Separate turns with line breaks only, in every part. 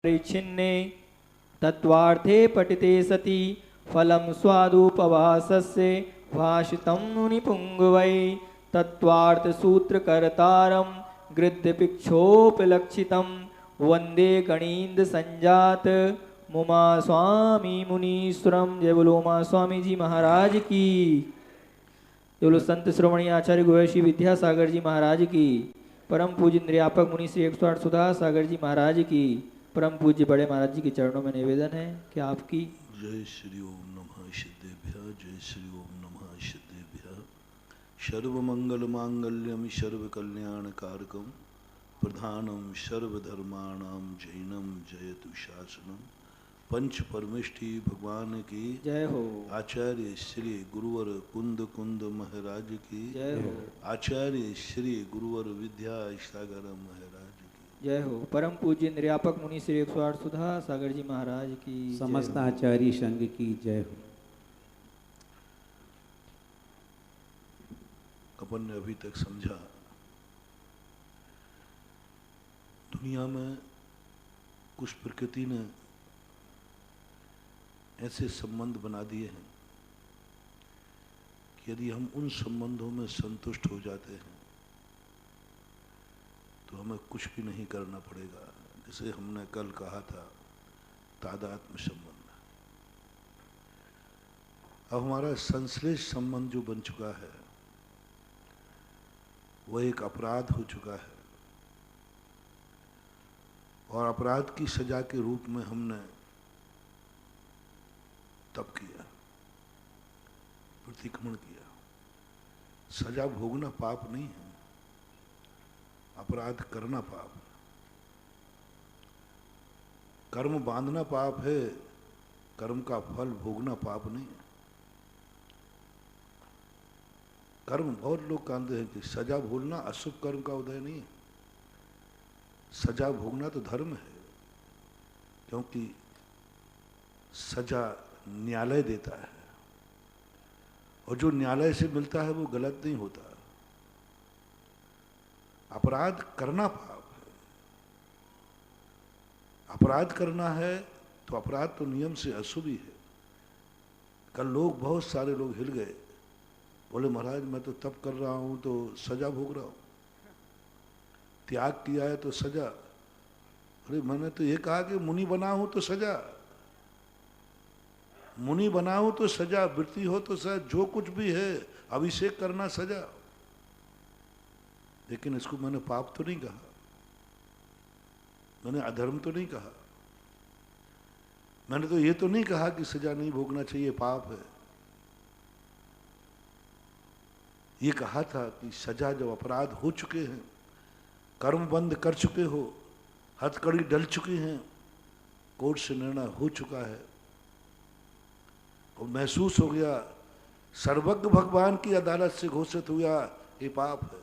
परिच्छिन्ने तत्त्वार्थे पठिते सति फलं स्वादुपवासस्य भाषितं मुनिपुङ्गवै तत्त्वार्थसूत्रकर्तारं गृध्यपिक्षोपलक्षितं वन्दे गणीन्द्रसञ्जात मुमा स्वामी मुनीश्वरम। जय बोलो उमा स्वामी जी महाराज की। जय बोलो संत श्रोमणी आचार्य गोयशी विद्यासागर जी महाराज की। परम पूज्य निर्यापक मुनि श्री 108 सुधा सागर जी महाराज की। परम पूज्य बड़े महाराज जी के चरणों में निवेदन है कि आपकी
जय श्री ओम नमः सिद्धेभ्यः। जय श्री ओम नमः सिद्धेभ्यः। सर्वमंगल मांगल्यम सर्वकल्याणकारकम प्रधानम सर्वधर्माणां जैनम जयतु शासनम। पंच परमेष्टि भगवान की
जय हो।
आचार्य श्री गुरुवर कुंद कुंद महाराज की
जय हो।
आचार्य श्री गुरुवर विद्यासागर महाराज की
जय हो। परम पूज्य निर्यापक मुनि श्री 108 सुधा सागर जी महाराज की।
समस्त आचार्य संघ की जय हो।
अपन ने अभी तक समझा दुनिया में कुछ प्रकृति ने ऐसे संबंध बना दिए हैं कि यदि हम उन संबंधों में संतुष्ट हो जाते हैं तो हमें कुछ भी नहीं करना पड़ेगा। जैसे हमने कल कहा था तादात्म्य संबंध। अब हमारा संश्लेष संबंध जो बन चुका है वह एक अपराध हो चुका है और अपराध की सजा के रूप में हमने तप किया, प्रतिक्रमण किया। सजा भोगना पाप नहीं है, अपराध करना पाप है। कर्म बांधना पाप है, कर्म का फल भोगना पाप नहीं है। कर्म बहुत लोग कहते हैं कि सजा भोगना अशुभ कर्म का उदय नहीं है। सजा भोगना तो धर्म है, क्योंकि सजा न्यायालय देता है और जो न्यायालय से मिलता है वो गलत नहीं होता। अपराध करना पाप है। अपराध करना है तो अपराध तो नियम से अशुभ ही है। कल लोग बहुत सारे लोग हिल गए, बोले महाराज मैं तो तप कर रहा हूं तो सजा भोग रहा हूं, त्याग किया है तो सजा। अरे मैंने तो ये कहा कि मुनि बना हूं तो सजा, मुनि बना हूं तो सजा, वृत्ति हो तो सजा, जो कुछ भी है अभिषेक करना सजा। लेकिन इसको मैंने पाप तो नहीं कहा, मैंने अधर्म तो नहीं कहा, मैंने तो ये तो नहीं कहा कि सजा नहीं भोगना चाहिए पाप है। ये कहा था कि सजा जब अपराध हो चुके हैं, कर्म बंद कर चुके हो, हथकड़ी डल चुकी हैं, कोर्ट से निर्णय हो चुका है और महसूस हो गया, सर्वज्ञ भगवान की अदालत से घोषित हुआ ये पाप है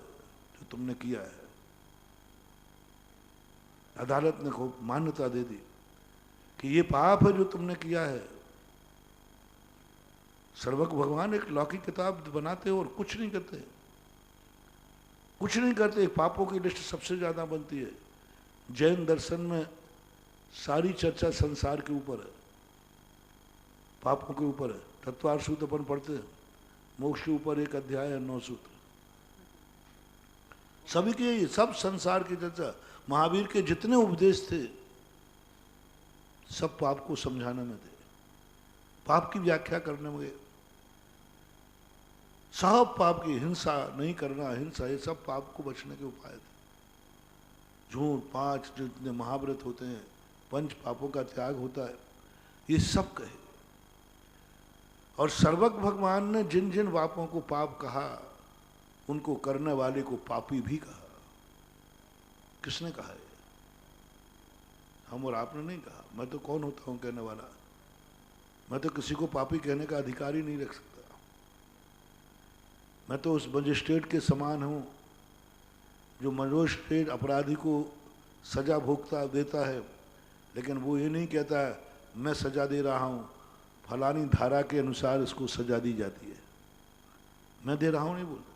जो तुमने किया है। अदालत ने खूब मान्यता दे दी कि ये पाप है जो तुमने किया है। सर्वज्ञ भगवान एक लौकिक किताब बनाते हो और कुछ नहीं करते, कुछ नहीं करते। पापों की लिस्ट सबसे ज्यादा बनती है। जैन दर्शन में सारी चर्चा संसार के ऊपर है, पापों के ऊपर है। तत्वार्थ सूत्र अपन पढ़ते हैं, मोक्ष के ऊपर एक अध्याय है, 9 सूत्र। सभी के सब संसार की चर्चा, महावीर के जितने उपदेश थे सब पाप को समझाने में थे, पाप की व्याख्या करने में। सब पाप की, हिंसा नहीं करना, हिंसा, ये सब पाप को बचने के उपाय थे। झूठ, 5 जितने महाव्रत होते हैं, 5 पापों का त्याग होता है, ये सब कहे। और सर्वज्ञ भगवान ने जिन जिन पापों को पाप कहा उनको करने वाले को पापी भी कहा। किसने कहा है? हम और आपने नहीं कहा। मैं तो कौन होता हूं कहने वाला? मैं तो किसी को पापी कहने का अधिकार ही नहीं रख सकता। मैं तो उस मजिस्ट्रेट के समान हूं जो मजिस्ट्रेट अपराधी को सजा भोगता देता है, लेकिन वो ये नहीं कहता है मैं सजा दे रहा हूं, फलानी धारा के अनुसार इसको सजा दी जाती है, मैं दे रहा हूं नहीं बोलता।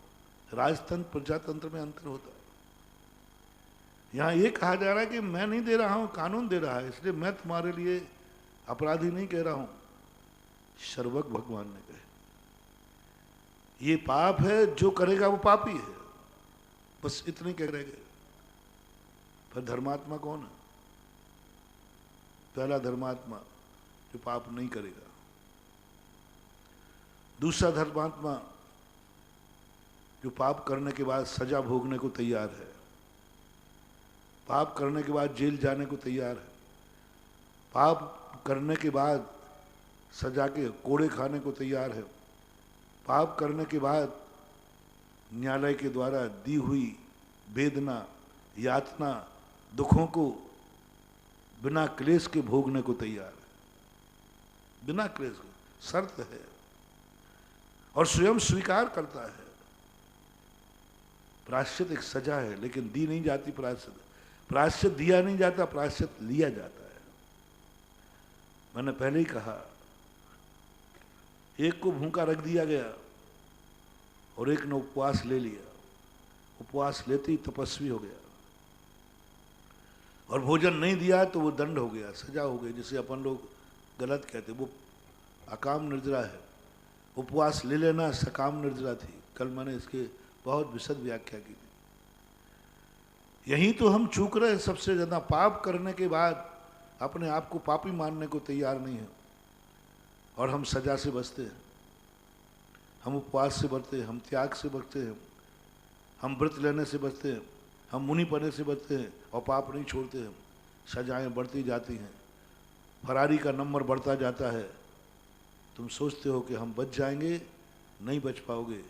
राजतंत्र प्रजातंत्र में अंतर होता है। यहाँ ये कहा जा रहा है कि मैं नहीं दे रहा हूं, कानून दे रहा है, इसलिए मैं तुम्हारे लिए अपराधी नहीं कह रहा हूं। सर्वज्ञ भगवान ने कहे ये पाप है, जो करेगा वो पापी है, बस इतने कह रहे गए। फिर धर्मात्मा कौन है? पहला धर्मात्मा जो पाप नहीं करेगा। दूसरा धर्मात्मा जो पाप करने के बाद सजा भोगने को तैयार है, पाप करने के बाद जेल जाने को तैयार है, पाप करने के बाद सजा के कोड़े खाने को तैयार है, पाप करने के बाद न्यायालय के द्वारा दी हुई वेदना, यातना, दुखों को बिना क्लेश के भोगने को तैयार है। बिना क्लेश के, शर्त है, और स्वयं स्वीकार करता है। प्रायश्चित एक सजा है, लेकिन दी नहीं जाती प्रायश्चित। प्रायश्चित दिया नहीं जाता, प्रायश्चित लिया जाता है। मैंने पहले ही कहा, एक को भूखा रख दिया गया और एक ने उपवास ले लिया। उपवास लेते ही तपस्वी हो गया, और भोजन नहीं दिया तो वो दंड हो गया, सजा हो गई, जिसे अपन लोग गलत कहते, वो अकाम निर्जरा है। उपवास ले लेना सकाम निर्जरा थी। कल मैंने इसके बहुत विशद व्याख्या की थी। यही तो हम चूक रहे हैं सबसे ज्यादा। पाप करने के बाद अपने आप को पापी मानने को तैयार नहीं है, और हम सजा से बचते हैं, हम उपवास से बचते हैं, हम त्याग से बचते हैं, हम व्रत लेने से बचते हैं, हम मुनि पने से बचते हैं, और पाप नहीं छोड़ते हैं। सजाएं बढ़ती जाती हैं, फरारी का नंबर बढ़ता जाता है। तुम सोचते हो कि हम बच जाएंगे, नहीं बच पाओगे।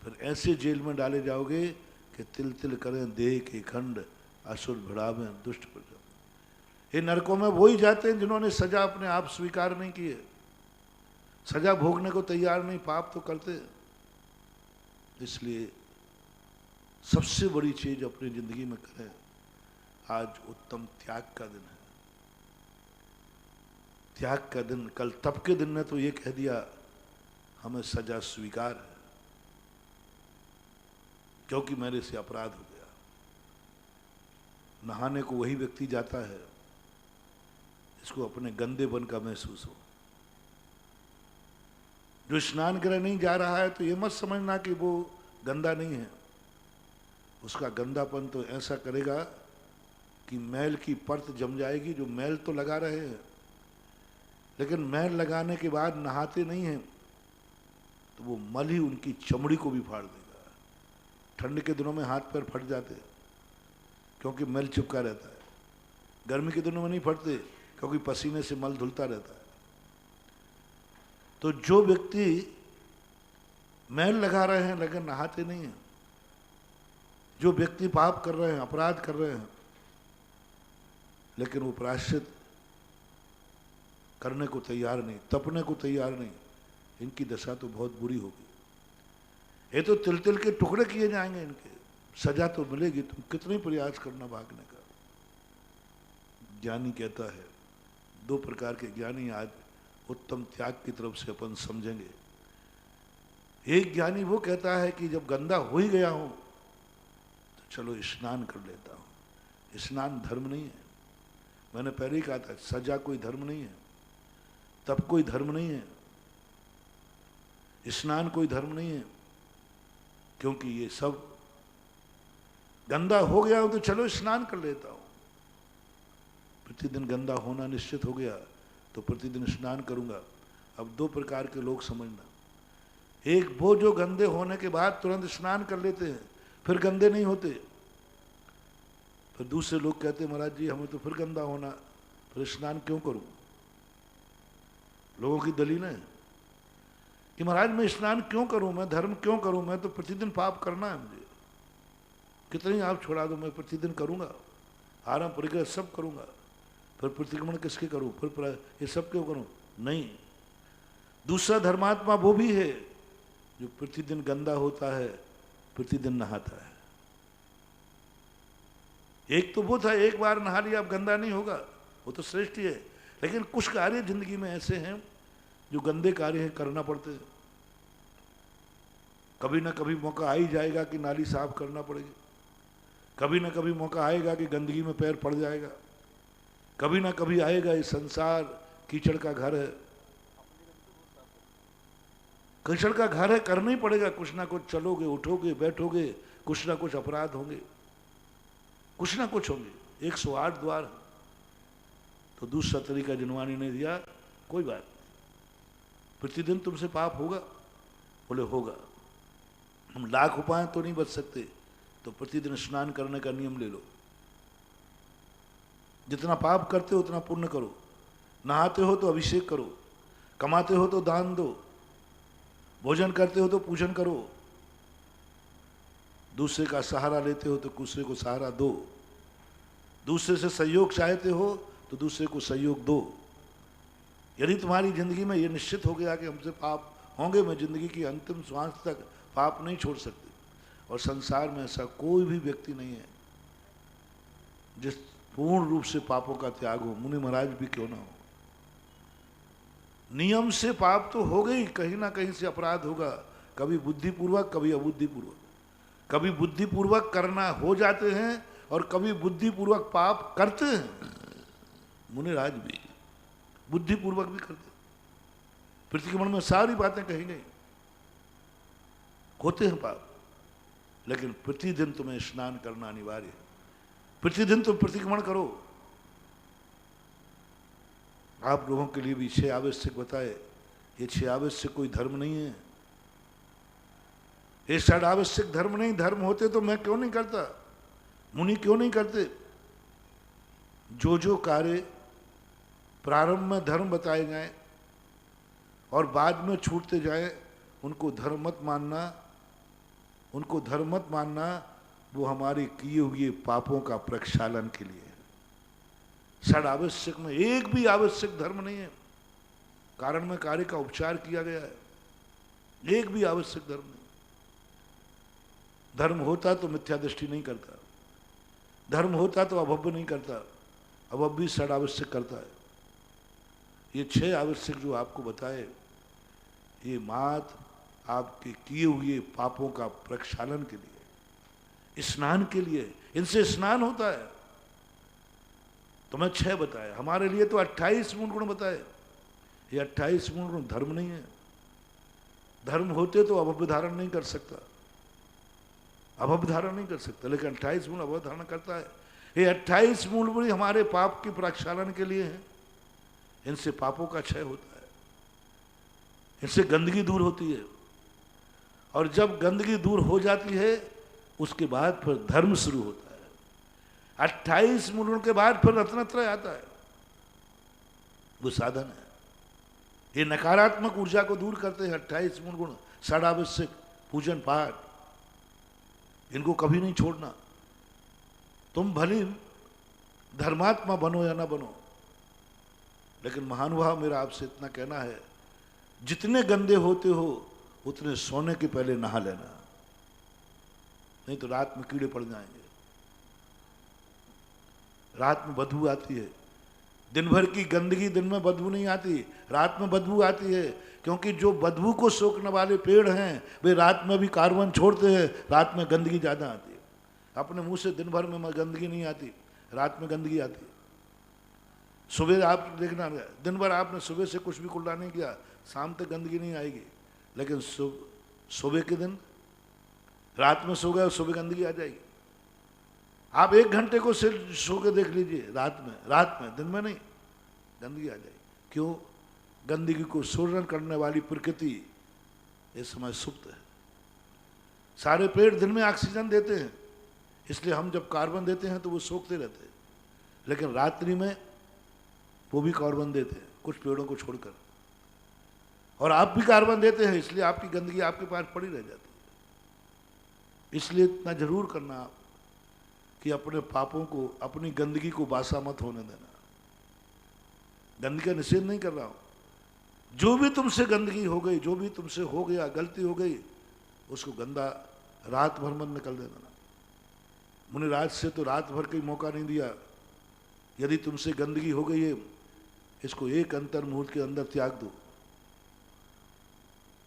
फिर ऐसे जेल में डाले जाओगे कि तिल तिल करें देह के खंड, असुर भिड़ावें दुष्ट प्रजा। ये नरकों में वही जाते हैं जिन्होंने सजा अपने आप स्वीकार नहीं की है, सजा भोगने को तैयार नहीं, पाप तो करते हैं। इसलिए सबसे बड़ी चीज अपनी जिंदगी में करें। आज उत्तम त्याग का दिन है, त्याग का दिन। कल तप के दिन ने तो ये कह दिया हमें सजा स्वीकार है, क्योंकि मेरे से अपराध हो गया। नहाने को वही व्यक्ति जाता है जिसको अपने गंदेपन का महसूस हो। जो स्नान गृह नहीं जा रहा है तो ये मत समझना कि वो गंदा नहीं है। उसका गंदापन तो ऐसा करेगा कि मैल की परत जम जाएगी। जो मैल तो लगा रहे हैं, लेकिन मैल लगाने के बाद नहाते नहीं हैं तो वो मल ही उनकी चमड़ी को भी फाड़ देगा। ठंड के दिनों में हाथ पैर फट जाते क्योंकि मैल चिपका रहता है, गर्मी के दिनों में नहीं फटते क्योंकि पसीने से मल धुलता रहता है। तो जो व्यक्ति मैल लगा रहे हैं लेकिन नहाते नहीं हैं, जो व्यक्ति पाप कर रहे हैं, अपराध कर रहे हैं, लेकिन वो प्रायश्चित करने को तैयार नहीं, तपने को तैयार नहीं, इनकी दशा तो बहुत बुरी होगी। ये तो तिल तिल के टुकड़े किए जाएंगे इनके। सजा तो मिलेगी, तुम कितने प्रयास करना भागने का। ज्ञानी कहता है, दो प्रकार के ज्ञानी आज उत्तम त्याग की तरफ से अपन समझेंगे। एक ज्ञानी वो कहता है कि जब गंदा हो ही गया हूं तो चलो स्नान कर लेता हूं। स्नान धर्म नहीं है। मैंने पहले ही कहा था, सजा कोई धर्म नहीं है, तप कोई धर्म नहीं है, स्नान कोई धर्म नहीं है। क्योंकि ये सब गंदा हो गया हूं तो चलो स्नान कर लेता हूं। प्रतिदिन गंदा होना निश्चित हो गया तो प्रतिदिन स्नान करूंगा। अब दो प्रकार के लोग समझना, एक वो जो गंदे होने के बाद तुरंत स्नान कर लेते हैं फिर गंदे नहीं होते। फिर दूसरे लोग कहते हैं, महाराज जी हमें तो फिर गंदा होना, फिर स्नान क्यों करूं। लोगों की दलील है कि महाराज मैं स्नान क्यों करूं, मैं धर्म क्यों करूं, मैं तो प्रतिदिन पाप करना है मुझे। कितनी आप छोड़ा दो, मैं प्रतिदिन करूंगा, आराम परिग्रह सब करूंगा, फिर प्रतिक्रमण किसके करूं, फिर ये सब क्यों करूं। नहीं, दूसरा धर्मात्मा वो भी है जो प्रतिदिन गंदा होता है, प्रतिदिन नहाता है। एक तो वो था, एक बार नहा लिया अब गंदा नहीं होगा, वो तो श्रेष्ठ ही है। लेकिन कुछ कार्य जिंदगी में ऐसे हैं जो गंदे कार्य हैं, करना पड़ते हैं। कभी ना कभी मौका आ ही जाएगा कि नाली साफ करना पड़ेगी। कभी ना कभी मौका आएगा कि गंदगी में पैर पड़ जाएगा, कभी ना कभी आएगा। ये संसार कीचड़ का घर है, कीचड़ का घर है, करना ही पड़ेगा कुछ ना कुछ। चलोगे, उठोगे, बैठोगे, कुछ ना कुछ अपराध होंगे, कुछ ना कुछ होंगे। 108 द्वार। तो दूसरा तरीका जिनवानी ने दिया, कोई बात, प्रतिदिन तुमसे पाप होगा? बोले होगा। हम लाख उपाय तो नहीं बच सकते, तो प्रतिदिन स्नान करने का नियम ले लो। जितना पाप करते हो उतना पुण्य करो। नहाते हो तो अभिषेक करो, कमाते हो तो दान दो, भोजन करते हो तो पूजन करो, दूसरे का सहारा लेते हो तो दूसरे को सहारा दो, दूसरे से सहयोग चाहते हो तो दूसरे को सहयोग दो। यदि तुम्हारी जिंदगी में यह निश्चित हो गया कि हमसे पाप होंगे, मैं जिंदगी की अंतिम श्वास तक पाप नहीं छोड़ सकती। और संसार में ऐसा कोई भी व्यक्ति नहीं है जिस पूर्ण रूप से पापों का त्याग हो, मुनि महाराज भी क्यों ना हो। नियम से पाप तो हो गई, कहीं ना कहीं से अपराध होगा, कभी बुद्धिपूर्वक, कभी अबुद्धिपूर्वक। कभी बुद्धिपूर्वक करना हो जाते हैं और कभी बुद्धिपूर्वक पाप करते हैं। मुनिराज भी बुद्धिपूर्वक भी करते, प्रतिक्रमण में सारी बातें कही गई। होते हैं पाप, लेकिन प्रतिदिन तुम्हें स्नान करना अनिवार्य है। प्रतिदिन तुम प्रतिक्रमण करो। आप लोगों के लिए भी 6 आवश्यक बताए। ये 6 आवश्यक कोई धर्म नहीं है, ये 6 आवश्यक धर्म नहीं। धर्म होते तो मैं क्यों नहीं करता, मुनि क्यों नहीं करते? जो जो कार्य प्रारंभ में धर्म बताए जाएं और बाद में छूटते जाएं, उनको धर्म मत मानना, उनको धर्म मत मानना। वो हमारे किए हुए पापों का प्रक्षालन के लिए है। 6 आवश्यक में एक भी आवश्यक धर्म नहीं है। कारण में कार्य का उपचार किया गया है, एक भी आवश्यक धर्म नहीं। धर्म होता तो मिथ्या दृष्टि नहीं करता, धर्म होता तो अभव्य नहीं करता, अभव्य 6 आवश्यक करता है। ये 6 आवश्यक जो आपको बताए, ये मात्र आपके किए हुए पापों का प्रक्षालन के लिए, स्नान के लिए, इनसे स्नान होता है। तो मैं 6 बताया, हमारे लिए तो 28 मूल गुण बताए। ये 28 मूल गुण धर्म नहीं है। धर्म होते तो अभव्य धारण नहीं कर सकता, अभव्य धारण नहीं कर सकता, लेकिन 28 मूल अभव्य धारण करता है। ये 28 मूल गुण हमारे पाप के प्रक्षालन के लिए हैं। इनसे पापों का क्षय होता है, इनसे गंदगी दूर होती है। और जब गंदगी दूर हो जाती है, उसके बाद फिर धर्म शुरू होता है। 28 मूल के बाद फिर रत्नत्रय आता है, वो साधन है। ये नकारात्मक ऊर्जा को दूर करते हैं 28 मूल गुण, 6 आवश्यक, पूजन पाठ, इनको कभी नहीं छोड़ना। तुम भले धर्मात्मा बनो या ना बनो, लेकिन महानुभाव मेरा आपसे इतना कहना है, जितने गंदे होते हो उतने सोने के पहले नहा लेना, नहीं तो रात में कीड़े पड़ जाएंगे। रात में बदबू आती है। दिन भर की गंदगी दिन में बदबू नहीं आती, रात में बदबू आती है। क्योंकि जो बदबू को सोखने वाले पेड़ हैं, वे रात में भी कार्बन छोड़ते हैं, रात में गंदगी ज़्यादा आती है। अपने मुंह से दिन भर में गंदगी नहीं आती, रात में गंदगी आती है। सुबह आप देखना, दिन भर आपने सुबह से कुछ भी कुल्ला नहीं किया, शाम तक गंदगी नहीं आएगी। लेकिन सुबह के दिन रात में सो गए, सुबह गंदगी आ जाएगी। आप 1 घंटे को सिर्फ सो के देख लीजिए, रात में, दिन में नहीं, गंदगी आ जाएगी। क्यों? गंदगी को शोषण करने वाली प्रकृति इस समय सुप्त है। सारे पेड़ दिन में ऑक्सीजन देते हैं, इसलिए हम जब कार्बन देते हैं तो वो सोखते रहते हैं, लेकिन रात्रि में वो भी कार्बन देते हैं, कुछ पेड़ों को छोड़कर। और आप भी कार्बन देते हैं, इसलिए आपकी गंदगी आपके पास पड़ी रह जाती है। इसलिए इतना जरूर करना आप कि अपने पापों को, अपनी गंदगी को बासा मत होने देना। गंदगी का निषेध नहीं कर रहा हूं, जो भी तुमसे गंदगी हो गई, जो भी तुमसे हो गया, गलती हो गई, उसको गंदा रात भर मत निकल देना। मुनिराज से तो रात भर का मौका नहीं दिया। यदि तुमसे गंदगी हो गई है, इसको एक अंतर मुहूर्त के अंदर त्याग दो,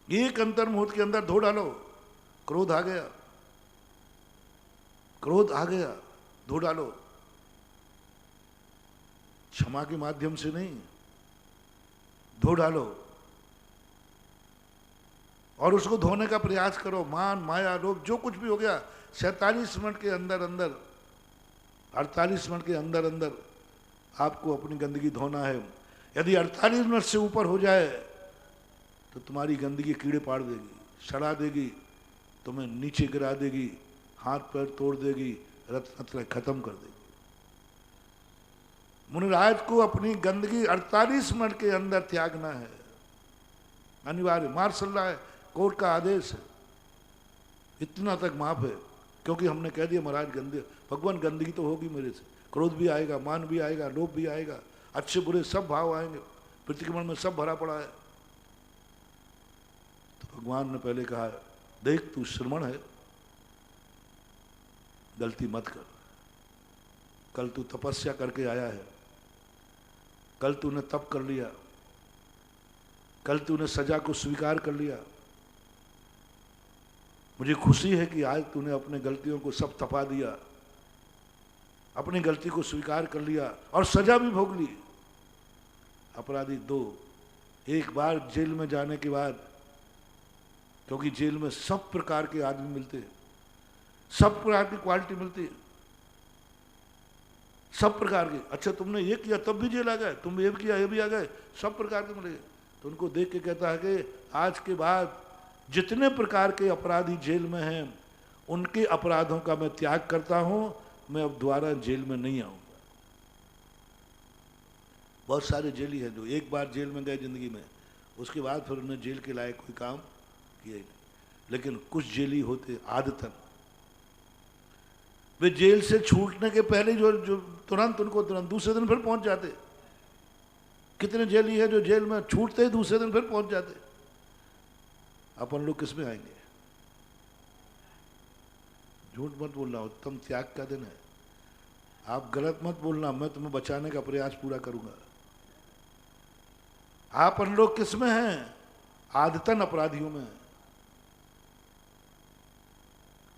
एक अंतर मुहूर्त के अंदर धो डालो। क्रोध आ गया, क्रोध आ गया, धो डालो, क्षमा के माध्यम से नहीं, धो डालो और उसको धोने का प्रयास करो। मान, माया, लोभ जो कुछ भी हो गया 47 मिनट के अंदर अंदर, 48 मिनट के अंदर अंदर आपको अपनी गंदगी धोना है। यदि 48 मिनट से ऊपर हो जाए तो तुम्हारी गंदगी कीड़े पाड़ देगी, सड़ा देगी, तुम्हें नीचे गिरा देगी, हाथ पैर तोड़ देगी, रत्न खत्म कर देगी। मुनिराज को अपनी गंदगी 48 मिनट के अंदर त्यागना है, अनिवार्य। मार्शल लॉ है, कोर्ट का आदेश है, इतना तक माफ है, क्योंकि हमने कह दिया महाराज गंदे, भगवान गंदगी तो होगी मेरे से, क्रोध भी आएगा, मान भी आएगा, लोभ भी आएगा, अच्छे बुरे सब भाव आएंगे, प्रतिक्रमण में सब भरा पड़ा है। तो भगवान ने पहले कहा, देख तू श्रमण है, गलती मत कर, कल तू तपस्या करके आया है, कल तूने तप कर लिया, कल तूने सजा को स्वीकार कर लिया। मुझे खुशी है कि आज तूने अपने गलतियों को सब तपा दिया, अपनी गलती को स्वीकार कर लिया और सजा भी भोग ली। अपराधी दो, एक बार जेल में जाने के बाद, क्योंकि जेल में सब प्रकार के आदमी मिलते हैं, सब प्रकार की क्वालिटी मिलती है, सब प्रकार की। अच्छा तुमने ये किया तब भी जेल आ गए, तुम ये किया ये भी आ गए, सब प्रकार के मिलेंगे। तो उनको देख के कहता है कि आज के बाद जितने प्रकार के अपराधी जेल में हैं उनके अपराधों का मैं त्याग करता हूं, मैं अब दोबारा जेल में नहीं आऊंगा। बहुत सारे जेली हैं जो एक बार जेल में गए जिंदगी में, उसके बाद फिर उन्हें जेल के लायक कोई काम किया ही नहीं। लेकिन कुछ जेली होते आदतन, वे जेल से छूटने के पहले जो तुरंत दूसरे दिन फिर पहुंच जाते। कितने जेली है जो जेल में छूटते ही दूसरे दिन फिर पहुंच जाते। अपन लोग किस में आएंगे? झूठ मत बोलना, उत्तम त्याग का दिन है। आप गलत मत बोलना, मैं तुम्हें बचाने का प्रयास पूरा करूंगा। आप अपन लोग किस में हैं? आदतन अपराधियों में।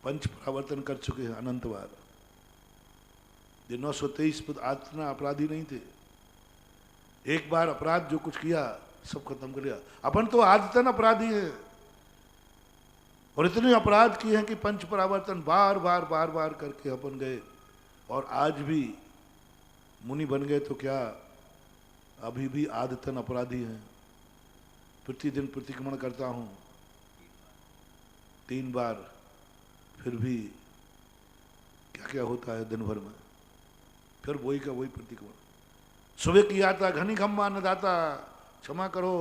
पंच परावर्तन कर चुके हैं अनंत बार। ये 923 आदतन अपराधी नहीं थे, एक बार अपराध जो कुछ किया सब खत्म कर लिया। अपन तो आदतन अपराधी हैं और इतने अपराध किए हैं कि पंच परावर्तन बार बार बार बार करके अपन गए और आज भी मुनि बन गए तो क्या, अभी भी आदतन अपराधी हैं। प्रतिदिन प्रतिक्रमण करता हूं 3 बार, फिर भी क्या क्या होता है दिन भर में, फिर वही का वही प्रतिक्रमण। सुबह किया था घनी खम्मा न दाता क्षमा करो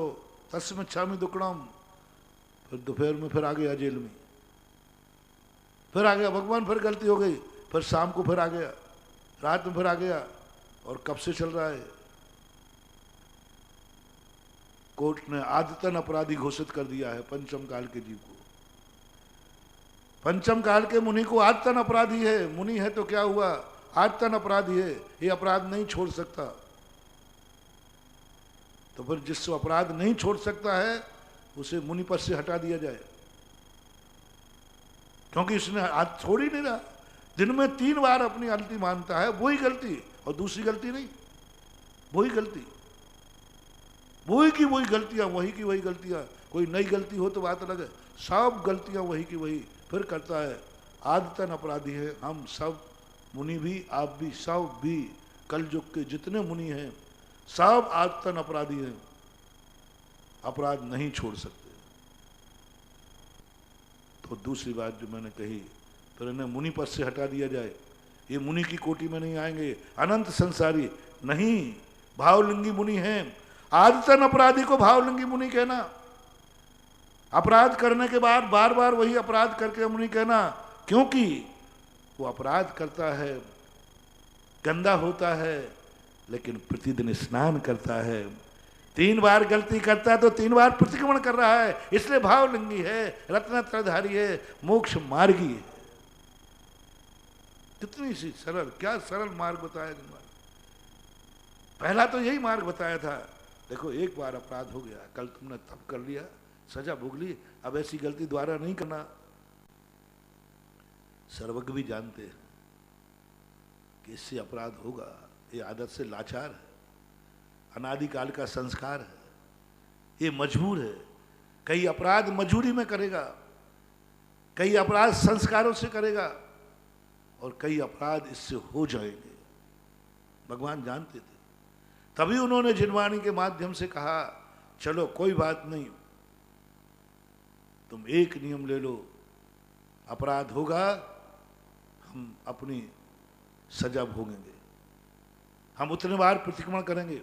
तस्म छामी दुकड़म, फिर दोपहर में फिर आ गया जेल में, फिर आ गया भगवान, फिर गलती हो गई, फिर शाम को फिर आ गया, रात में फिर आ गया। और कब से चल रहा है? कोर्ट ने आदतन अपराधी घोषित कर दिया है पंचम काल के जीव को। पंचम काल के मुनि को आदतन अपराधी है। मुनि है तो क्या हुआ, आदतन अपराधी है, ये अपराध नहीं छोड़ सकता। तो फिर जिससे अपराध नहीं छोड़ सकता है उसे मुनि पद से हटा दिया जाए, क्योंकि इसने आज छोड़ ही नहीं रहा। दिन में 3 बार अपनी गलती मानता है, वही गलती और दूसरी गलती नहीं, वही गलती, वही की वही गलतियां, वही की वही गलतियां। कोई नई गलती हो तो बात अलग है, सब गलतियां वही की वही फिर करता है। आदतन अपराधी है हम सब, मुनि भी, आप भी, सब भी, कल युग के जितने मुनि हैं सब आदतन अपराधी हैं, अपराध नहीं छोड़ सकते। तो दूसरी बात जो मैंने कही, फिर इन्हें मुनि पद से हटा दिया जाए, ये मुनि की कोटि में नहीं आएंगे, अनंत संसारी नहीं, भावलिंगी मुनि हैं। आदतन अपराधी को भावलिंगी मुनि कहना, अपराध करने के बाद बार बार वही अपराध करके मुनि कहना, क्योंकि वो अपराध करता है, गंदा होता है, लेकिन प्रतिदिन स्नान करता है। 3 बार गलती करता है तो 3 बार प्रतिक्रमण कर रहा है, इसलिए भावलिंगी है, रत्नत्रधारी है, मोक्ष मार्गी है। कितनी सी सरल, क्या सरल मार्ग बताया तुम्हारा। पहला तो यही मार्ग बताया था, देखो एक बार अपराध हो गया, कल तुमने तप कर लिया, सजा भोग ली, अब ऐसी गलती दोबारा नहीं करना। सर्वज्ञ भी जानते हैं कि इससे अपराध होगा, ये आदत से लाचार है, अनादिकाल का संस्कार है, ये मजबूर है। कई अपराध मजबूरी में करेगा, कई अपराध संस्कारों से करेगा, और कई अपराध इससे हो जाएंगे। भगवान जानते थे, तभी उन्होंने जिनवाणी के माध्यम से कहा, चलो कोई बात नहीं, तुम एक नियम ले लो, अपराध होगा, हम अपनी सजा भोगेंगे, हम उतने बार प्रतिक्रमण करेंगे,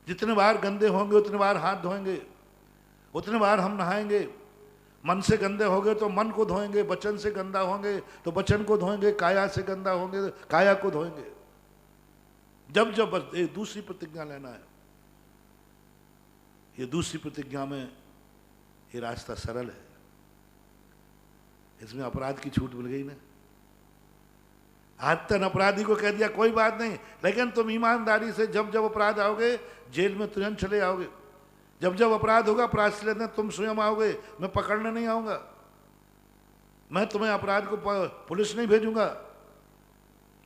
जितने बार गंदे होंगे उतने बार हाथ धोएंगे, उतने बार हम नहाएंगे। मन से गंदे होंगे तो मन को धोएंगे, वचन से गंदा होंगे तो वचन को धोएंगे, काया से गंदा होंगे तो काया को धोएंगे। जब जब बस एक दूसरी प्रतिज्ञा लेना है, ये दूसरी प्रतिज्ञा में ये रास्ता सरल है, इसमें अपराध की छूट मिल गई ना। आज तक अपराधी को कह दिया कोई बात नहीं, लेकिन तुम ईमानदारी से जब जब अपराध आओगे जेल में तुरंत चले आओगे, जब जब अपराध होगा प्रायश्चित में तुम स्वयं आओगे, मैं पकड़ने नहीं आऊंगा, मैं तुम्हें अपराध को पुलिस नहीं भेजूंगा।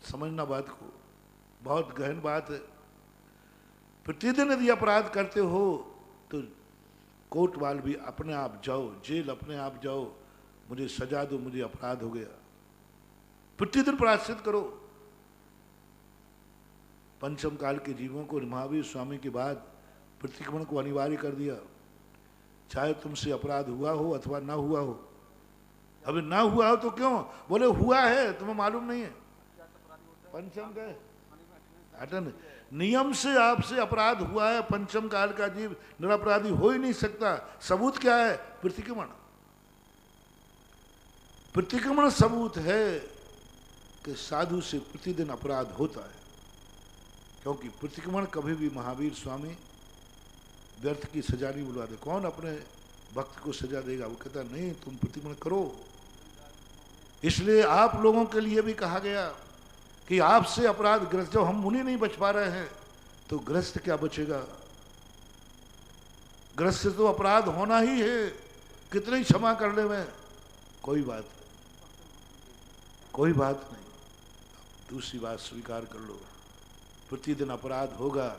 समझना बात को, बहुत गहन बात है। प्रतिदिन यदि अपराध करते हो तो कोतवाल भी अपने आप जाओ, जेल अपने आप जाओ, मुझे सजा दो, मुझे अपराध हो गया। प्रतिदिन प्रायश्चित करो। पंचम काल के जीवों को महावीर स्वामी के बाद प्रतिक्रमण को अनिवार्य कर दिया, चाहे तुमसे अपराध हुआ हो अथवा ना हुआ हो। अभी ना हुआ हो तो क्यों, बोले हुआ है, तुम्हें मालूम नहीं है। पंचम का हटन नियम से आपसे अपराध हुआ है, पंचम काल का जीव निरपराधी हो ही नहीं सकता। सबूत क्या है? प्रतिक्रमण। प्रतिक्रमण सबूत है कि साधु से प्रतिदिन अपराध होता है, क्योंकि प्रतिक्रमण कभी भी महावीर स्वामी व्यर्थ की सजा नहीं बुलवा दे। कौन अपने भक्त को सजा देगा? वो कहता नहीं, तुम प्रतिक्रमण करो। इसलिए आप लोगों के लिए भी कहा गया कि आपसे अपराध ग्रस्त, जब हम मुनि नहीं बच पा रहे हैं तो ग्रस्त क्या बचेगा? ग्रस्त से तो अपराध होना ही है, कितने ही क्षमा कर ले में कोई बात नहीं, कोई बात नहीं। दूसरी बात स्वीकार कर लो, प्रतिदिन अपराध होगा,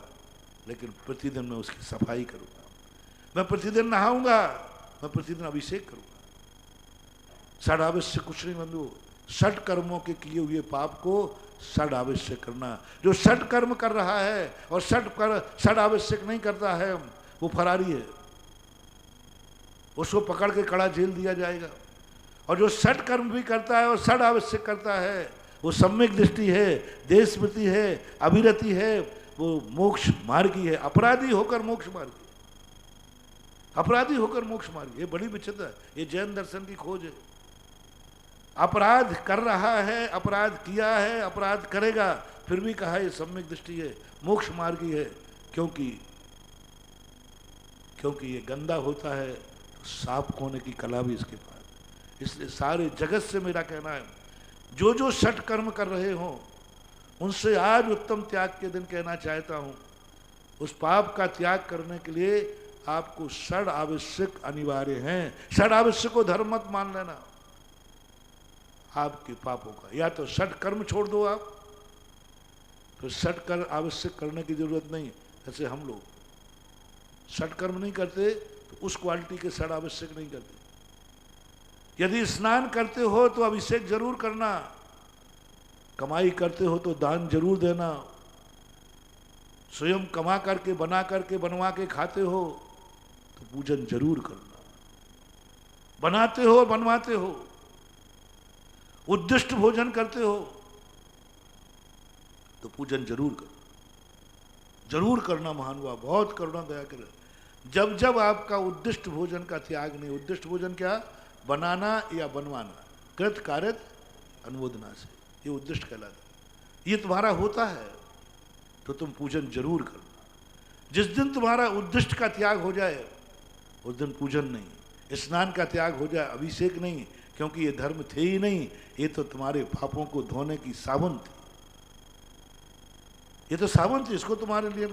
लेकिन प्रतिदिन मैं उसकी सफाई करूंगा। मैं प्रतिदिन नहाऊंगा, मैं प्रतिदिन अभिषेक करूंगा। षडावश्य कुछ नहीं बंधु, षट कर्मों के किए हुए पाप को षडावश्य करना। जो षट कर्म कर रहा है और षडावश्यक नहीं करता है, वो फरारी है, उसको पकड़ के कड़ा जेल दिया जाएगा। और जो षट कर्म भी करता है और षडावश्यक करता है, वो सम्यक दृष्टि है, देश स्मृति है, अभिरति है, वो मोक्ष मार्गी है। अपराधी होकर मोक्ष मार्गी, अपराधी होकर मोक्ष मार्गी, ये बड़ी विचित्र है। ये जैन दर्शन की खोज है। अपराध कर रहा है, अपराध किया है, अपराध करेगा, फिर भी कहा ये सम्यक दृष्टि है, मोक्ष मार्गी है। क्योंकि ये गंदा होता है तो साफ होने की कला भी इसके पास। इसलिए सारे जगत से मेरा कहना है, जो जो षट कर्म कर रहे हो उनसे आज उत्तम त्याग के दिन कहना चाहता हूं, उस पाप का त्याग करने के लिए आपको षड आवश्यक अनिवार्य हैं। षड आवश्यक को धर्म मत मान लेना आपके पापों का। या तो षट कर्म छोड़ दो आप, फिर षट कर्म आवश्यक करने की जरूरत नहीं। जैसे हम लोग षट कर्म नहीं करते तो उस क्वालिटी के षड आवश्यक नहीं करते। यदि स्नान करते हो तो अभिषेक जरूर करना, कमाई करते हो तो दान जरूर देना, स्वयं कमा करके बना करके बनवा के खाते हो तो पूजन जरूर करना, बनाते हो बनवाते हो, उद्दिष्ट भोजन करते हो तो पूजन जरूर करो, जरूर करना। महानुभाव बहुत करुणा दया करे। जब जब आपका उद्दिष्ट भोजन का त्याग नहीं, उद्दिष्ट भोजन क्या? बनाना या बनवाना, कृत कार्यत अनुमोदना से, ये उद्दिष्ट कहलाता। ये तुम्हारा होता है तो तुम पूजन जरूर करना। जिस दिन तुम्हारा उद्दिष्ट का त्याग हो जाए उस दिन पूजन नहीं, स्नान का त्याग हो जाए, अभिषेक नहीं, क्योंकि ये धर्म थे ही नहीं, ये तो तुम्हारे पापों को धोने की साबुन थी। ये तो साबुन थी, इसको तुम्हारे लिए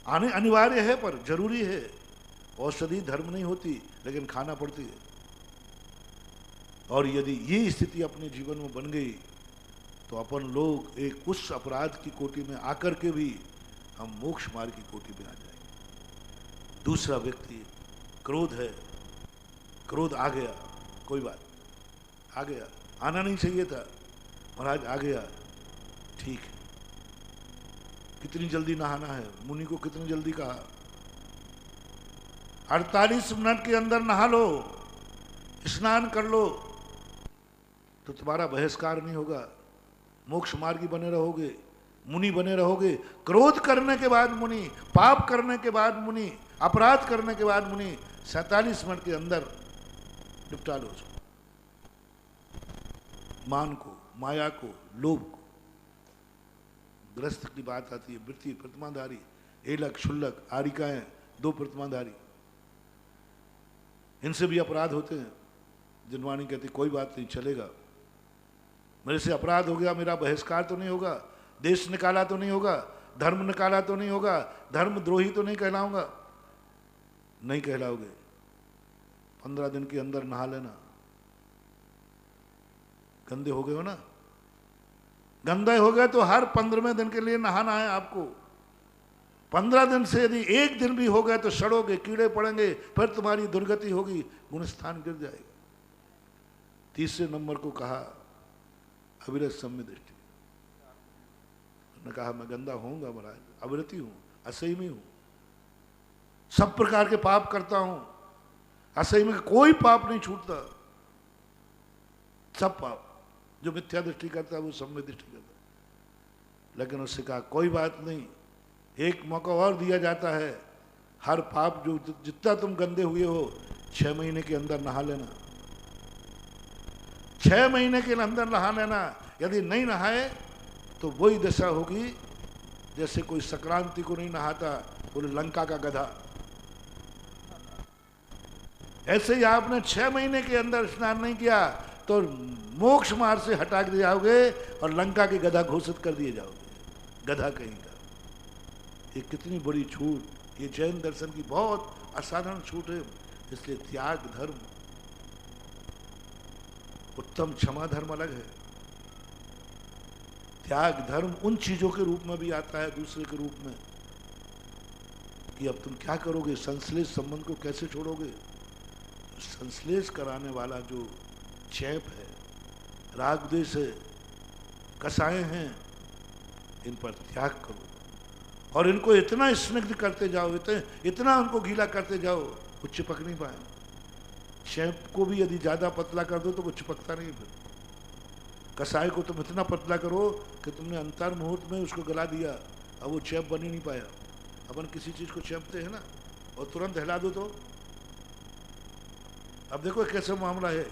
आने अनिवार्य है, पर जरूरी है। औषधि धर्म नहीं होती, लेकिन खाना पड़ती है। और यदि ये स्थिति अपने जीवन में बन गई तो अपन लोग एक उस अपराध की कोटि में आकर के भी हम मोक्ष मार्ग की कोटि में आ जाएंगे। दूसरा व्यक्ति क्रोध है, क्रोध आ गया, कोई बात, आ गया, आना नहीं चाहिए था, महाराज आ गया, ठीक है। कितनी जल्दी नहाना है, मुनि को कितनी जल्दी कहा, 48 मिनट के अंदर नहा लो, स्नान कर लो, तो तुम्हारा बहिष्कार नहीं होगा, मोक्ष मार्गी बने रहोगे, मुनि बने रहोगे। क्रोध करने के बाद मुनि, पाप करने के बाद मुनि, अपराध करने के बाद मुनि 47 मिनट के अंदर निपटा लो उसको, मान को, माया को, लोभ को। ग्रस्त की बात आती है, वृत्ति प्रतिमाधारी, एलक शुल्लक आरिकाएं, 2 प्रतिमाधारी, इनसे भी अपराध होते हैं। जिनवाणी कहती कोई बात नहीं, चलेगा, मेरे से अपराध हो गया, मेरा बहिष्कार तो नहीं होगा, देश निकाला तो नहीं होगा, धर्म निकाला तो नहीं होगा, धर्म द्रोही तो नहीं कहलाऊंगा। नहीं कहलाओगे, 15 दिन के अंदर नहा लेना। गंदे हो गए हो ना, गंदे हो गए तो हर 15वें दिन के लिए नहाना है आपको। 15 दिन से यदि 1 दिन भी हो गए तो सड़ोगे, कीड़े पड़ेंगे, फिर तुम्हारी दुर्गति होगी, गुणस्थान गिर जाएगा। तीसरे नंबर को कहा अविरत सम्य दृष्टि। कहा मैं गंदा होऊंगा महाराज, अविरति हूं, असंयमी हूं, सब प्रकार के पाप करता हूं, असंयमी में कोई पाप नहीं छूटता, सब पाप। जो मिथ्या दृष्टि करता है वो सम्य दृष्टि करता है। लेकिन उससे कहा कोई बात नहीं, एक मौका और दिया जाता है, हर पाप जो जितना तुम गंदे हुए हो 6 महीने के अंदर नहा लेना, 6 महीने के अंदर नहा लेना। यदि नहीं नहाए तो वही दशा होगी जैसे कोई संक्रांति को नहीं नहाता, बोले लंका का गधा। ऐसे ही आपने 6 महीने के अंदर स्नान नहीं किया तो मोक्ष मार्ग से हटा दिए जाओगे और लंका के गधा घोषित कर दिए जाओगे, गधा कहीं का। ये कितनी बड़ी छूट, ये जैन दर्शन की बहुत असाधारण छूट है। इसलिए त्याग धर्म उत्तम, क्षमा धर्म अलग है। त्याग धर्म उन चीजों के रूप में भी आता है, दूसरे के रूप में, कि अब तुम क्या करोगे, संश्लेष संबंध को कैसे छोड़ोगे। संश्लेष कराने वाला जो चैप है, राग द्वेष है, कसाएं हैं, इन पर त्याग करो और इनको इतना स्निग्ध करते जाओ, इतना उनको गीला करते जाओ, वो चिपक नहीं पाए। चैप को भी यदि ज्यादा पतला कर दो तो वो चिपकता नहीं। फिर कसाई को तुम इतना पतला करो कि तुमने अंतर मुहूर्त में उसको गला दिया, अब वो चैप बन ही नहीं पाया। अपन किसी चीज को चैपते हैं ना और तुरंत हिला दो तो, अब देखो कैसे मामला है।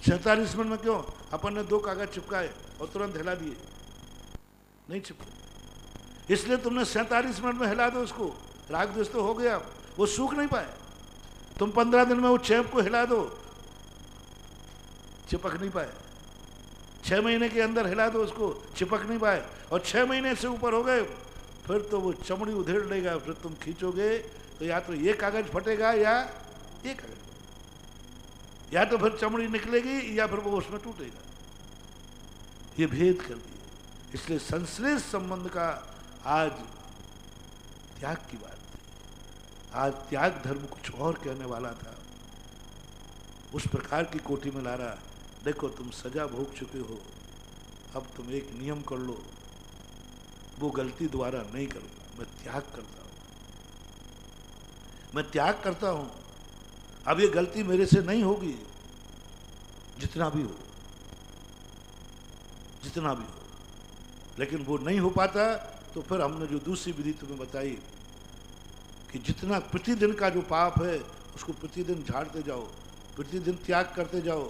47 मिनट में क्यों अपन ने 2 कागज चिपकाए और तुरंत हिला दिए, नहीं चिपके। इसलिए तुमने 47 मिनट में हिला दो उसको, राग द्वेष तो हो गया, वो सूख नहीं पाए। तुम 15 दिन में वो चैप को हिला दो, चिपक नहीं पाए। 6 महीने के अंदर हिला दो उसको, चिपक नहीं पाए। और 6 महीने से ऊपर हो गए फिर तो वो चमड़ी उधेड़ लेगा, फिर तुम खींचोगे तो या तो ये कागज फटेगा या ये कागज, या तो फिर चमड़ी निकलेगी या फिर वो उसमें टूटेगा। ये भेद कर दिया। इसलिए संश्लेष संबंध का आज त्याग की बात थी। आज त्याग धर्म कुछ और कहने वाला था, उस प्रकार की कोटि में ला रहा। देखो तुम सजा भोग चुके हो, अब तुम एक नियम कर लो, वो गलती दोबारा नहीं करूंगा, मैं त्याग करता हूं, मैं त्याग करता हूं। अब ये गलती मेरे से नहीं होगी, जितना भी हो, जितना भी हो। लेकिन वो नहीं हो पाता तो फिर हमने जो दूसरी विधि तुम्हें बताई कि जितना प्रतिदिन का जो पाप है उसको प्रतिदिन झाड़ते जाओ, प्रतिदिन त्याग करते जाओ।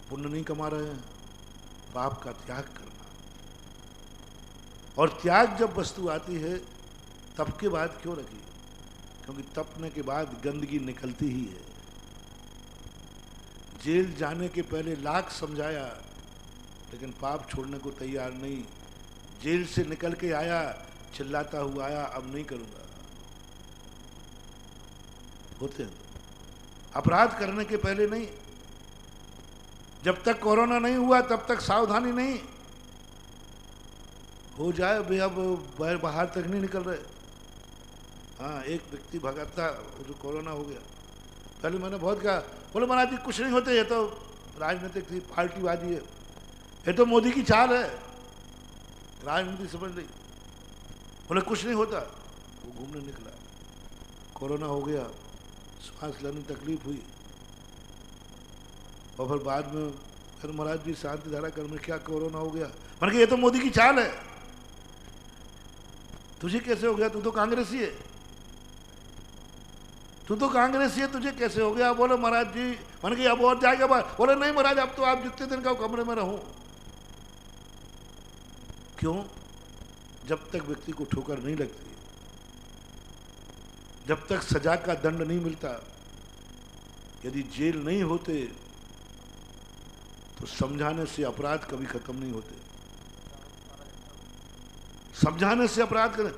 पुण्य नहीं कमा रहे हैं, पाप का त्याग करना। और त्याग जब वस्तु आती है तप के बाद क्यों रखी, क्योंकि तपने के बाद गंदगी निकलती ही है। जेल जाने के पहले लाख समझाया लेकिन पाप छोड़ने को तैयार नहीं। जेल से निकल के आया, चिल्लाता हुआ आया, अब नहीं करूंगा। होते हैं अपराध करने के पहले नहीं, जब तक कोरोना नहीं हुआ तब तक सावधानी नहीं, हो जाए भाई, अब बाहर तक नहीं निकल रहे। हाँ, एक व्यक्ति भगा था, जो कोरोना हो गया, पहले मैंने बहुत कहा, बोले महाराज जी कुछ नहीं होते, ये तो राजनीतिक थी, पार्टीबाजी है, ये तो मोदी की चाल है, राजनीति समझ ली। बोले कुछ नहीं होता, वो घूमने निकला, कोरोना हो गया, सांस लेने में तकलीफ हुई, और फिर बाद में फिर महाराज जी शांति धारा कर में क्या कोरोना हो गया। मैंने कहा ये तो मोदी की चाल है, तुझे कैसे हो गया, तू तो कांग्रेसी है, तू तो कांग्रेसी है, तुझे कैसे हो गया। बोले महाराज जी, मैंने कहा अब और जाएगा बाहर। बोले नहीं महाराज, अब तो आप जितने दिन का कमरे में रहूं। क्यों? जब तक व्यक्ति को ठोकर नहीं लगती, जब तक सजा का दंड नहीं मिलता, यदि जेल नहीं होते तो समझाने से अपराध कभी खत्म नहीं होते। समझाने से अपराध करें,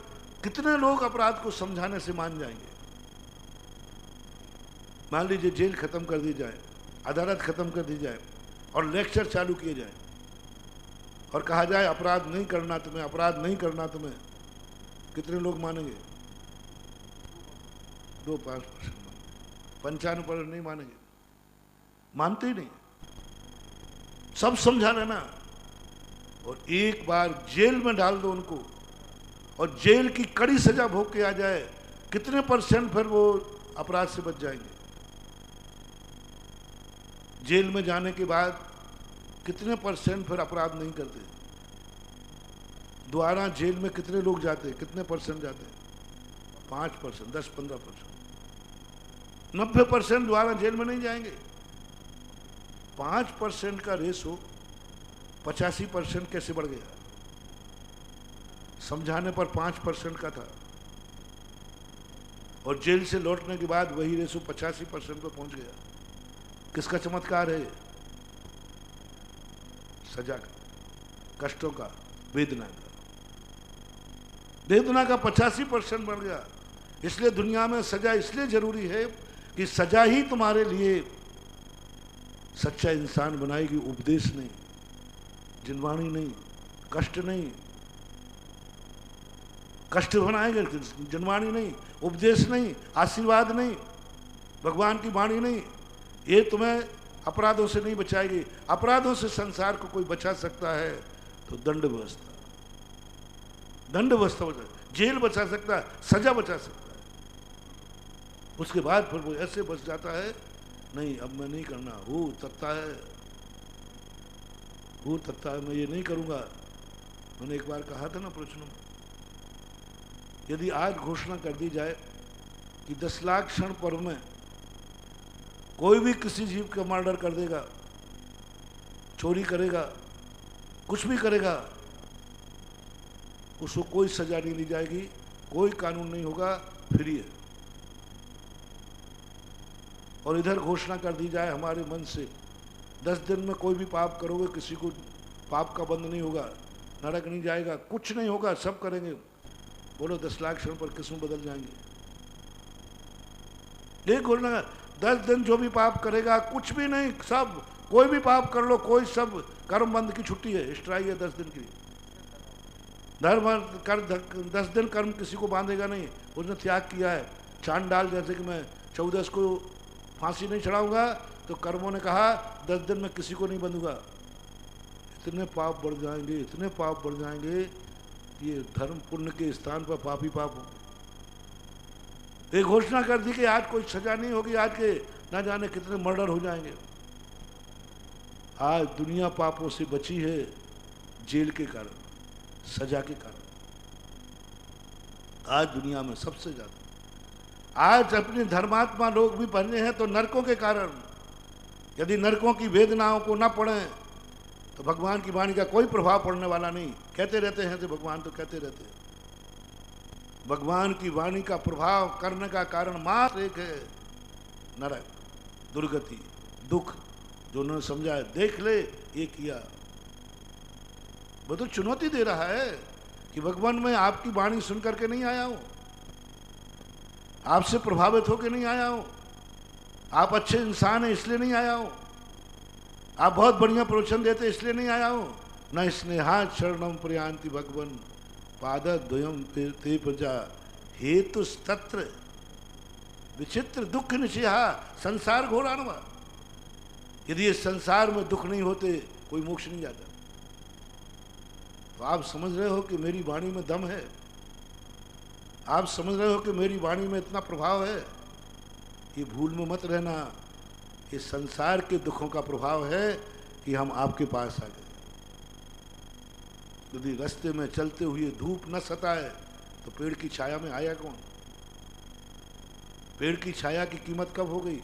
कितने लोग अपराध को समझाने से मान जाएंगे। मान लीजिए जेल खत्म कर दी जाए, अदालत खत्म कर दी जाए और लेक्चर चालू किए जाए और कहा जाए अपराध नहीं करना तुम्हें, अपराध नहीं करना तुम्हें, कितने लोग मानेंगे? 2-5%, 95% नहीं मानेंगे, मानते ही नहीं। सब समझा लेना और एक बार जेल में डाल दो उनको, और जेल की कड़ी सजा भोग के आ जाए, कितने % फिर वो अपराध से बच जाएंगे। जेल में जाने के बाद कितने % फिर अपराध नहीं करते। दोबारा जेल में कितने लोग जाते, कितने % जाते? 5%, 10-15%। 90% दोबारा जेल में नहीं जाएंगे। 5% का रेशो 85% कैसे बढ़ गया? समझाने पर 5% का था और जेल से लौटने के बाद वही रेशो 85% पर पहुंच गया। किसका चमत्कार है? सजा का, कष्टों का, वेदना का। वेदना का 85% बढ़ गया। इसलिए दुनिया में सजा इसलिए जरूरी है कि सजा ही तुम्हारे लिए सच्चा इंसान बनाएगी, उपदेश नहीं, जिनवाणी नहीं, कष्ट नहीं। कष्ट बनाएगा, जिनवाणी नहीं, उपदेश नहीं, आशीर्वाद नहीं, भगवान की वाणी नहीं। ये तुम्हें अपराधों से नहीं बचाएगी। अपराधों से संसार को कोई बचा सकता है तो दंड व्यवस्था, दंड व्यवस्था बचा, जेल बचा सकता है, सजा बचा सकता है। उसके बाद फिर वो ऐसे बच जाता है, नहीं अब मैं नहीं करना, हो सकता है, हो सकता है मैं ये नहीं करूंगा। मैंने एक बार कहा था ना प्रश्न में, यदि आज घोषणा कर दी जाए कि 10 लाख क्षण पर्व में कोई भी किसी जीव का मर्डर कर देगा, चोरी करेगा, कुछ भी करेगा, उसको कोई सजा नहीं दी जाएगी, कोई कानून नहीं होगा, फ्री है। और इधर घोषणा कर दी जाए हमारे मन से 10 दिन में कोई भी पाप करोगे, किसी को पाप का बंद नहीं होगा, नरक नहीं जाएगा, कुछ नहीं होगा, सब करेंगे। बोलो 10 लाख क्षण पर किस्म बदल जाएंगे? ये घोषणा 10 दिन जो भी पाप करेगा, कुछ भी नहीं, सब कोई भी पाप कर लो, कोई सब कर्म बंद की छुट्टी है, स्ट्राइक है 10 दिन की। धर्म कर 10 दिन कर्म किसी को बांधेगा नहीं, उसने त्याग किया है। चांडाल जैसे कि मैं 14 को फांसी नहीं चढ़ाऊंगा, तो कर्मों ने कहा 10 दिन में किसी को नहीं बंधूंगा। इतने पाप बढ़ जाएंगे, इतने पाप बढ़ जाएंगे, ये धर्म पुण्य के स्थान पर पापी पाप हो। एक घोषणा कर दी कि आज कोई सजा नहीं होगी, आज के ना जाने कितने मर्डर हो जाएंगे। आज दुनिया पापों से बची है जेल के कारण, सजा के कारण। आज दुनिया में सबसे ज्यादा आज अपने धर्मात्मा लोग भी बने हैं तो नरकों के कारण। यदि नरकों की वेदनाओं को ना पढ़ें तो भगवान की वाणी का कोई प्रभाव पड़ने वाला नहीं। कहते रहते हैं तो भगवान तो कहते रहते हैं। भगवान की वाणी का प्रभाव करने का कारण मात्र एक है, नरक, दुर्गति, दुख। जो उन्होंने समझा है, देख ले ये किया। वो तो चुनौती दे रहा है कि भगवान मैं आपकी वाणी सुन करके नहीं आया हूं, आपसे प्रभावित होकर नहीं आया हूं, आप अच्छे इंसान हैं इसलिए नहीं आया हूं, आप बहुत बढ़िया प्रवचन देते इसलिए नहीं आया हूं। न स्नेहा शरणम प्रयांति भगवन पादद्वयम ते प्रजा हेतु तत्र विचित्र दुख निशिहा संसार घोरानवा। यदि इस संसार में दुख नहीं होते कोई मोक्ष नहीं जाता। तो आप समझ रहे हो कि मेरी वाणी में दम है, आप समझ रहे हो कि मेरी वाणी में इतना प्रभाव है। ये भूल में मत रहना, ये संसार के दुखों का प्रभाव है कि हम आपके पास आ गए। यदि रास्ते में चलते हुए धूप न सताए तो पेड़ की छाया में आया कौन? पेड़ की छाया की कीमत कब हो गई?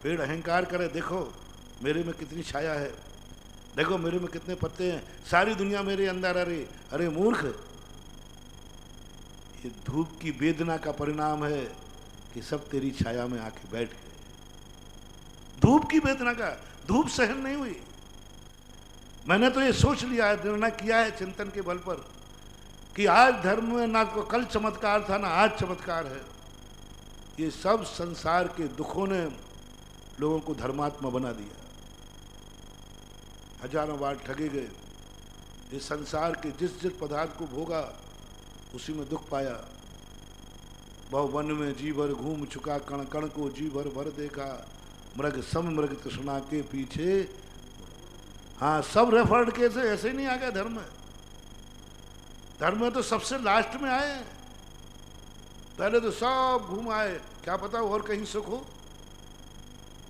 पेड़ अहंकार करे, देखो मेरे में कितनी छाया है, देखो मेरे में कितने पत्ते हैं, सारी दुनिया मेरे अंदर। अरे अरे मूर्ख, ये धूप की वेदना का परिणाम है कि सब तेरी छाया में आके बैठ गए। धूप की वेदना का, धूप सहन नहीं हुई। मैंने तो ये सोच लिया है, निर्णय किया है चिंतन के बल पर कि आज धर्म में ना तो कल चमत्कार था ना आज चमत्कार है। ये सब संसार के दुखों ने लोगों को धर्मात्मा बना दिया। हजारों बार ठगे गए। ये संसार के जिस जिस पदार्थ को भोगा उसी में दुख पाया। बहु वन में जी भर घूम चुका, कण कण को जी भर भर देखा, मृग सम मृग तृष्णा के पीछे। हाँ, सब रेफर्ड के से ऐसे ही नहीं आ गया धर्म में। धर्म में तो सबसे लास्ट में आए, पहले तो सब घूम आए, क्या पता और कहीं सुख हो।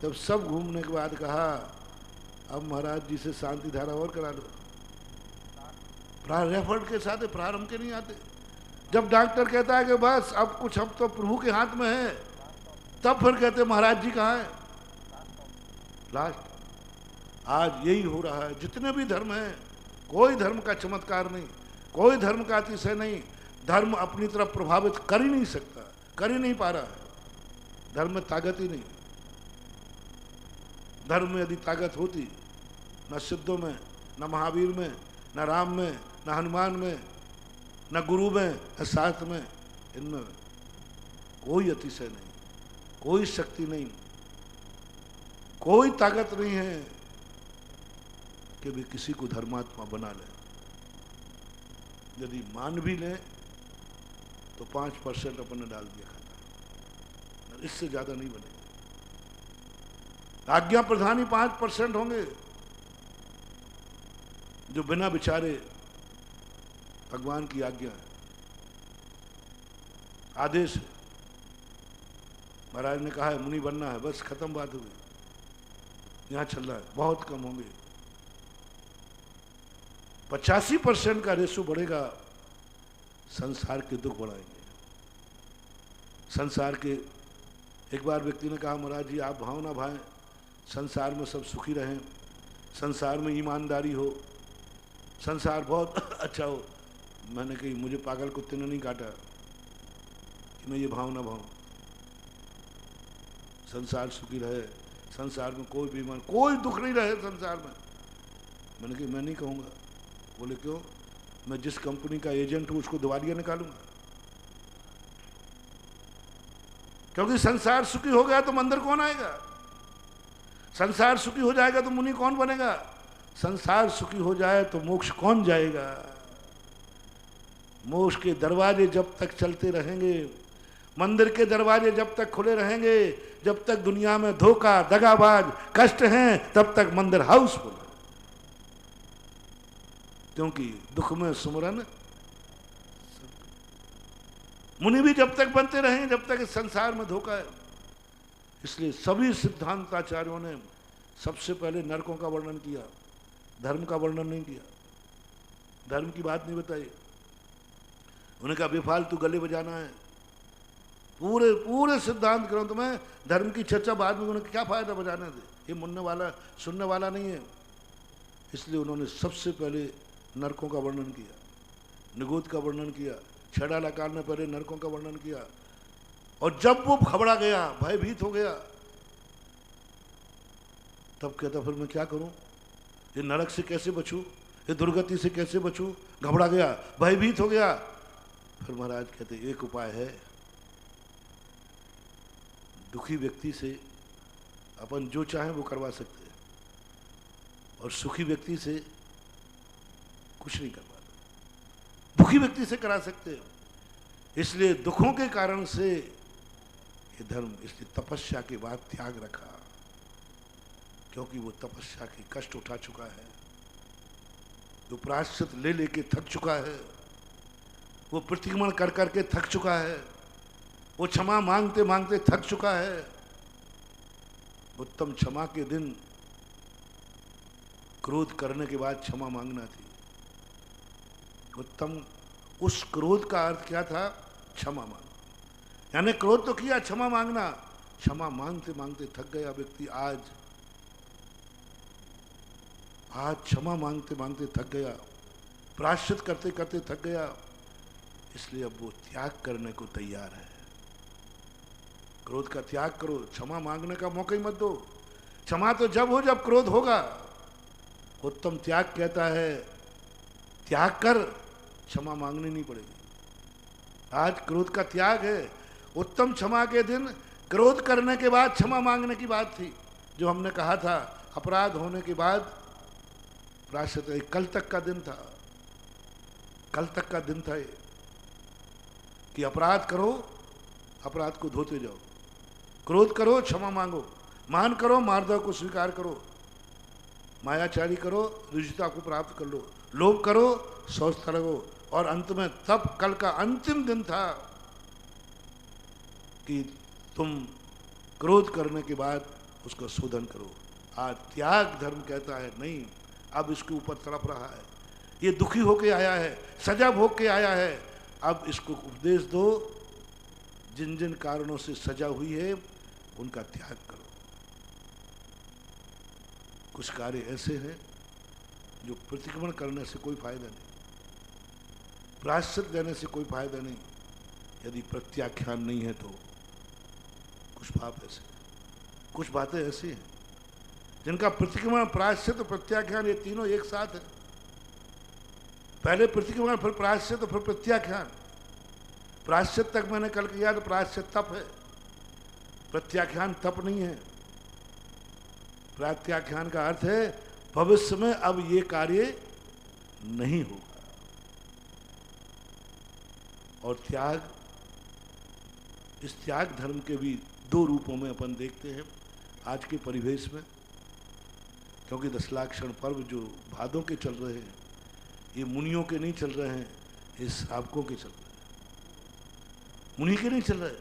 तब सब घूमने के बाद कहा अब महाराज जी से शांति धारा और करा लो। रेफर्ड के साथ प्रारंभ के नहीं आते। जब डॉक्टर कहता है कि बस अब कुछ, अब तो प्रभु के हाथ में है, तब फिर कहते महाराज जी कहाँ है? लास्ट। आज यही हो रहा है। जितने भी धर्म हैं, कोई धर्म का चमत्कार नहीं, कोई धर्म का अतिशय नहीं। धर्म अपनी तरफ प्रभावित कर ही नहीं सकता, कर ही नहीं पा रहा है। धर्म में ताकत ही नहीं। धर्म में यदि ताकत होती, न सिद्धों में, न महावीर में, न राम में, न हनुमान में, न गुरु में, न शास्त्र में, इनमें कोई अतिशय नहीं, कोई शक्ति नहीं, कोई ताकत नहीं है कि वे किसी को धर्मात्मा बना ले। यदि मान भी लें तो 5% अपन ने डाल दिया खाता, इससे ज्यादा नहीं बनेगा। आज्ञा प्रधान ही 5% होंगे जो बिना विचारे भगवान की आज्ञा है, आदेश है। महाराज ने कहा है मुनि बनना है, बस खत्म बात हो गई। यहां चल रहा है, बहुत कम होंगे। 85% का रेशो बढ़ेगा, संसार के दुख बढ़ाएंगे। संसार के, एक बार व्यक्ति ने कहा महाराज जी आप भाव ना भाएं, संसार में सब सुखी रहें, संसार में ईमानदारी हो, संसार बहुत अच्छा हो। मैंने कही मुझे पागल कुत्ते ने नहीं काटा कि मैं ये भाव ना भाऊं। संसार सुखी रहे, संसार में कोई बीमार, कोई दुख नहीं रहे संसार में। मैंने कहा मैं नहीं कहूँगा। बोले क्यों? मैं जिस कंपनी का एजेंट हूँ उसको दिवालिया निकालूंगा। क्योंकि संसार सुखी हो गया तो मंदिर कौन आएगा? संसार सुखी हो जाएगा तो मुनि कौन बनेगा? संसार सुखी हो जाए तो मोक्ष कौन जाएगा? मोक्ष के दरवाजे जब तक चलते रहेंगे, मंदिर के दरवाजे जब तक खुले रहेंगे, जब तक दुनिया में धोखा, दगाबाज, कष्ट हैं, तब तक मंदिर हाउसफुल है। क्योंकि दुख में सुमरन, मुनि भी जब तक बनते रहेंगे जब तक इस संसार में धोखा है। इसलिए सभी सिद्धांताचार्यों ने सबसे पहले नरकों का वर्णन किया, धर्म का वर्णन नहीं किया, धर्म की बात नहीं बताई। उन्होंने कहा बेफालतू गले बजाना है। पूरे पूरे सिद्धांत ग्रंथ में धर्म की चर्चा बाद में, उन्हें क्या फायदा बजाने से, ये मुनने वाला सुनने वाला नहीं है। इसलिए उन्होंने सबसे पहले नरकों का वर्णन किया, निगोद का वर्णन किया, छेड़ा काल ने पहले नरकों का वर्णन किया। और जब वो घबरा गया, भयभीत हो गया, तब कहता फिर मैं क्या करूं, ये नरक से कैसे बचूं, ये दुर्गति से कैसे बचूं? घबरा गया, भयभीत हो गया। फिर महाराज कहते एक उपाय है, दुखी व्यक्ति से अपन जो चाहे वो करवा सकते हैं और सुखी व्यक्ति से कुछ नहीं करवा। दुखी व्यक्ति से करा सकते हो। इसलिए दुखों के कारण से ये धर्म, इसलिए तपस्या के बाद त्याग रखा, क्योंकि वो तपस्या के कष्ट उठा चुका है, वो प्रायश्चित ले लेके थक चुका है, वो प्रतिक्रमण कर करके थक चुका है, वो क्षमा मांगते मांगते थक चुका है। उत्तम क्षमा के दिन क्रोध करने के बाद क्षमा मांगना थी। उत्तम, उस क्रोध का अर्थ क्या था? क्षमा मांगना। यानी क्रोध तो किया, क्षमा मांगना। क्षमा मांगते मांगते थक गया व्यक्ति, आज क्षमा मांगते मांगते थक गया, प्रायश्चित करते करते थक गया, इसलिए अब वो त्याग करने को तैयार है। क्रोध का त्याग करो, क्षमा मांगने का मौका ही मत दो। क्षमा तो जब हो जब क्रोध होगा। उत्तम त्याग कहता है त्याग कर, क्षमा मांगनी नहीं पड़ेगी। आज क्रोध का त्याग है। उत्तम क्षमा के दिन क्रोध करने के बाद क्षमा मांगने की बात थी, जो हमने कहा था अपराध होने के बाद प्रायश्चित। कल तक का दिन था, कल तक का दिन था ये, कि अपराध करो, अपराध को धोते जाओ, क्रोध करो, क्षमा मांगो, मान करो, मार्दव को स्वीकार करो, मायाचारी करो, रुचिता को प्राप्त कर लो, लोभ करो, शौच रहो, और अंत में तब कल का अंतिम दिन था कि तुम क्रोध करने के बाद उसका शोधन करो। आज त्याग धर्म कहता है नहीं, अब इसके ऊपर तड़प रहा है, ये दुखी होके आया है, सजा भोग के आया है, अब इसको उपदेश दो, जिन जिन कारणों से सजा हुई है उनका त्याग करो। कुछ कार्य ऐसे हैं जो प्रतिक्रमण करने से कोई फायदा नहीं, प्रायश्चित देने से कोई फायदा नहीं, यदि प्रत्याख्यान नहीं है तो। कुछ पाप ऐसे, कुछ बातें ऐसी हैं जिनका प्रतिक्रमण, प्रायश्चित, प्रत्याख्यान, ये तीनों एक साथ है। पहले प्रतिक्रमण, फिर प्रायश्चित, फिर प्रत्याख्यान। प्रायश्चित तक मैंने कल किया तो प्रायश्चित तप है, प्रत्याख्यान तप नहीं है। प्रत्याख्यान का अर्थ है भविष्य में अब ये कार्य नहीं होगा। और त्याग, इस त्याग धर्म के भी दो रूपों में अपन देखते हैं आज के परिवेश में, क्योंकि दशलाक्षण पर्व जो भादों के चल रहे हैं, ये मुनियों के नहीं चल रहे हैं, ये श्रावकों के चल रहे हैं। मुनि के नहीं चल रहे,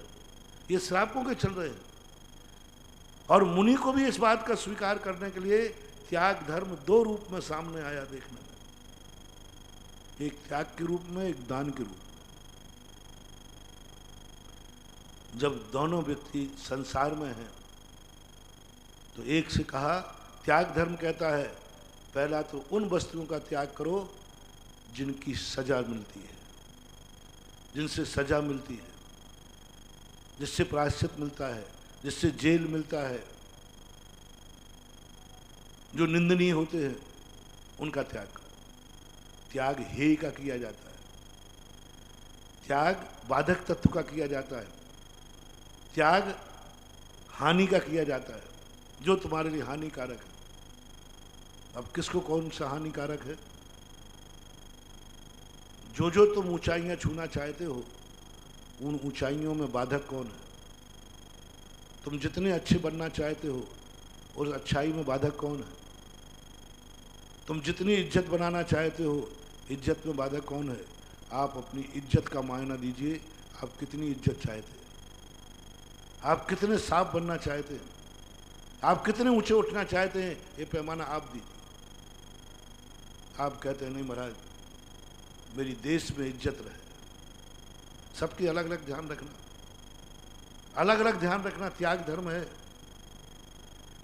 ये श्रावकों के चल रहे हैं। और मुनि को भी इस बात का स्वीकार करने के लिए त्याग धर्म दो रूप में सामने आया देखने में, एक त्याग के रूप में, एक दान के रूप में। जब दोनों व्यक्ति संसार में हैं तो एक से कहा, त्याग धर्म कहता है पहला तो उन वस्तुओं का त्याग करो जिनकी सजा मिलती है, जिनसे सजा मिलती है, जिससे प्रायश्चित मिलता है, जिससे जेल मिलता है, जो निंदनीय होते हैं उनका त्याग करो। त्याग हेय का किया जाता है, त्याग बाधक तत्व का किया जाता है, त्याग हानि का किया जाता है, जो तुम्हारे लिए हानिकारक है। अब किसको कौन सा हानिकारक है? जो जो तुम ऊंचाइयां छूना चाहते हो उन ऊंचाइयों में बाधक कौन है? तुम जितने अच्छे बनना चाहते हो उस अच्छाई में बाधक कौन है? तुम जितनी इज्जत बनाना चाहते हो इज्जत में बाधक कौन है? आप अपनी इज्जत का मायना दीजिए, आप कितनी इज्जत चाहते हैं, आप कितने साफ बनना चाहते हैं, आप कितने ऊंचे उठना चाहते हैं, ये पैमाना आप दीजिए। आप कहते हैं नहीं महाराज मेरी देश में इज्जत रहे। सबकी अलग अलग ध्यान रखना, अलग अलग ध्यान रखना त्याग धर्म है।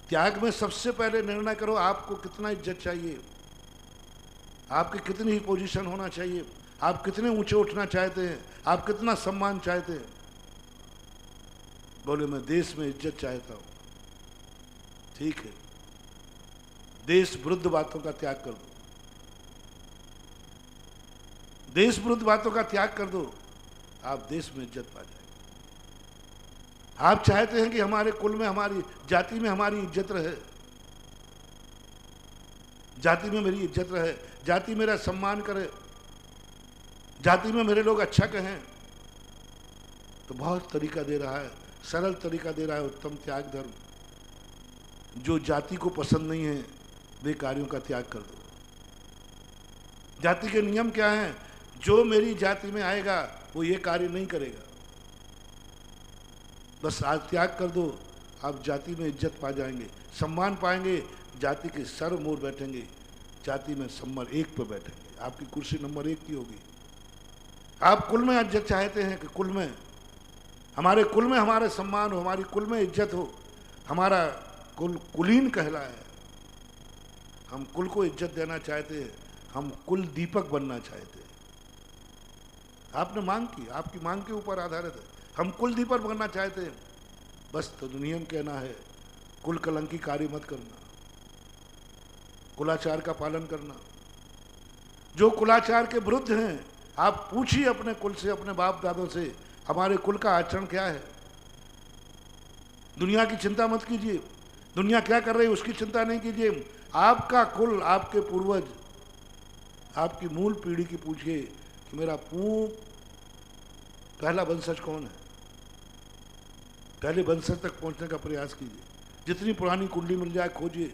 त्याग में सबसे पहले निर्णय करो आपको कितना इज्जत चाहिए, आपकी कितनी ही पोजीशन होना चाहिए, आप कितने ऊंचे उठना चाहते हैं, आप कितना सम्मान चाहते हैं। बोले मैं देश में इज्जत चाहता हूं, ठीक है, देश विरुद्ध बातों का त्याग कर दो, देश विरुद्ध बातों का त्याग कर दो, आप देश में इज्जत पा जाएंगे। आप चाहते हैं कि हमारे कुल में, हमारी जाति में हमारी इज्जत रहे, जाति में मेरी इज्जत रहे, जाति मेरा सम्मान करे, जाति में मेरे लोग अच्छा कहें तो बहुत तरीका दे रहा है, सरल तरीका दे रहा है, उत्तम त्याग धर्म। जो जाति को पसंद नहीं है वे कार्यों का त्याग कर दो। जाति के नियम क्या हैं? जो मेरी जाति में आएगा वो ये कार्य नहीं करेगा, बस आज त्याग कर दो, आप जाति में इज्जत पा जाएंगे, सम्मान पाएंगे, जाति के सर मोर बैठेंगे, जाति में नंबर 1 पर बैठेंगे, आपकी कुर्सी नंबर 1 की होगी। आप कुल में इज्जत चाहते हैं कि कुल में हमारे सम्मान हो, हमारी कुल में इज्जत हो, हमारा कुल कुलीन कहलाए। हम कुल को इज्जत देना चाहते हैं, हम कुल दीपक बनना चाहते हैं। आपने मांग की, आपकी मांग के ऊपर आधारित है, हम कुल दीपक बनना चाहते हैं। बस तो नियम कहना है, कुल कलंकी कार्य मत करना, कुलाचार का पालन करना। जो कुलाचार के विरुद्ध हैं, आप पूछिए अपने कुल से, अपने बाप दादों से, हमारे कुल का आचरण क्या है। दुनिया की चिंता मत कीजिए, दुनिया क्या कर रही है उसकी चिंता नहीं कीजिए। आपका कुल, आपके पूर्वज, आपकी मूल पीढ़ी की पूछिए कि मेरा पहला वंशज कौन है। पहले वंशज तक पहुंचने का प्रयास कीजिए, जितनी पुरानी कुंडली मिल जाए खोजिए,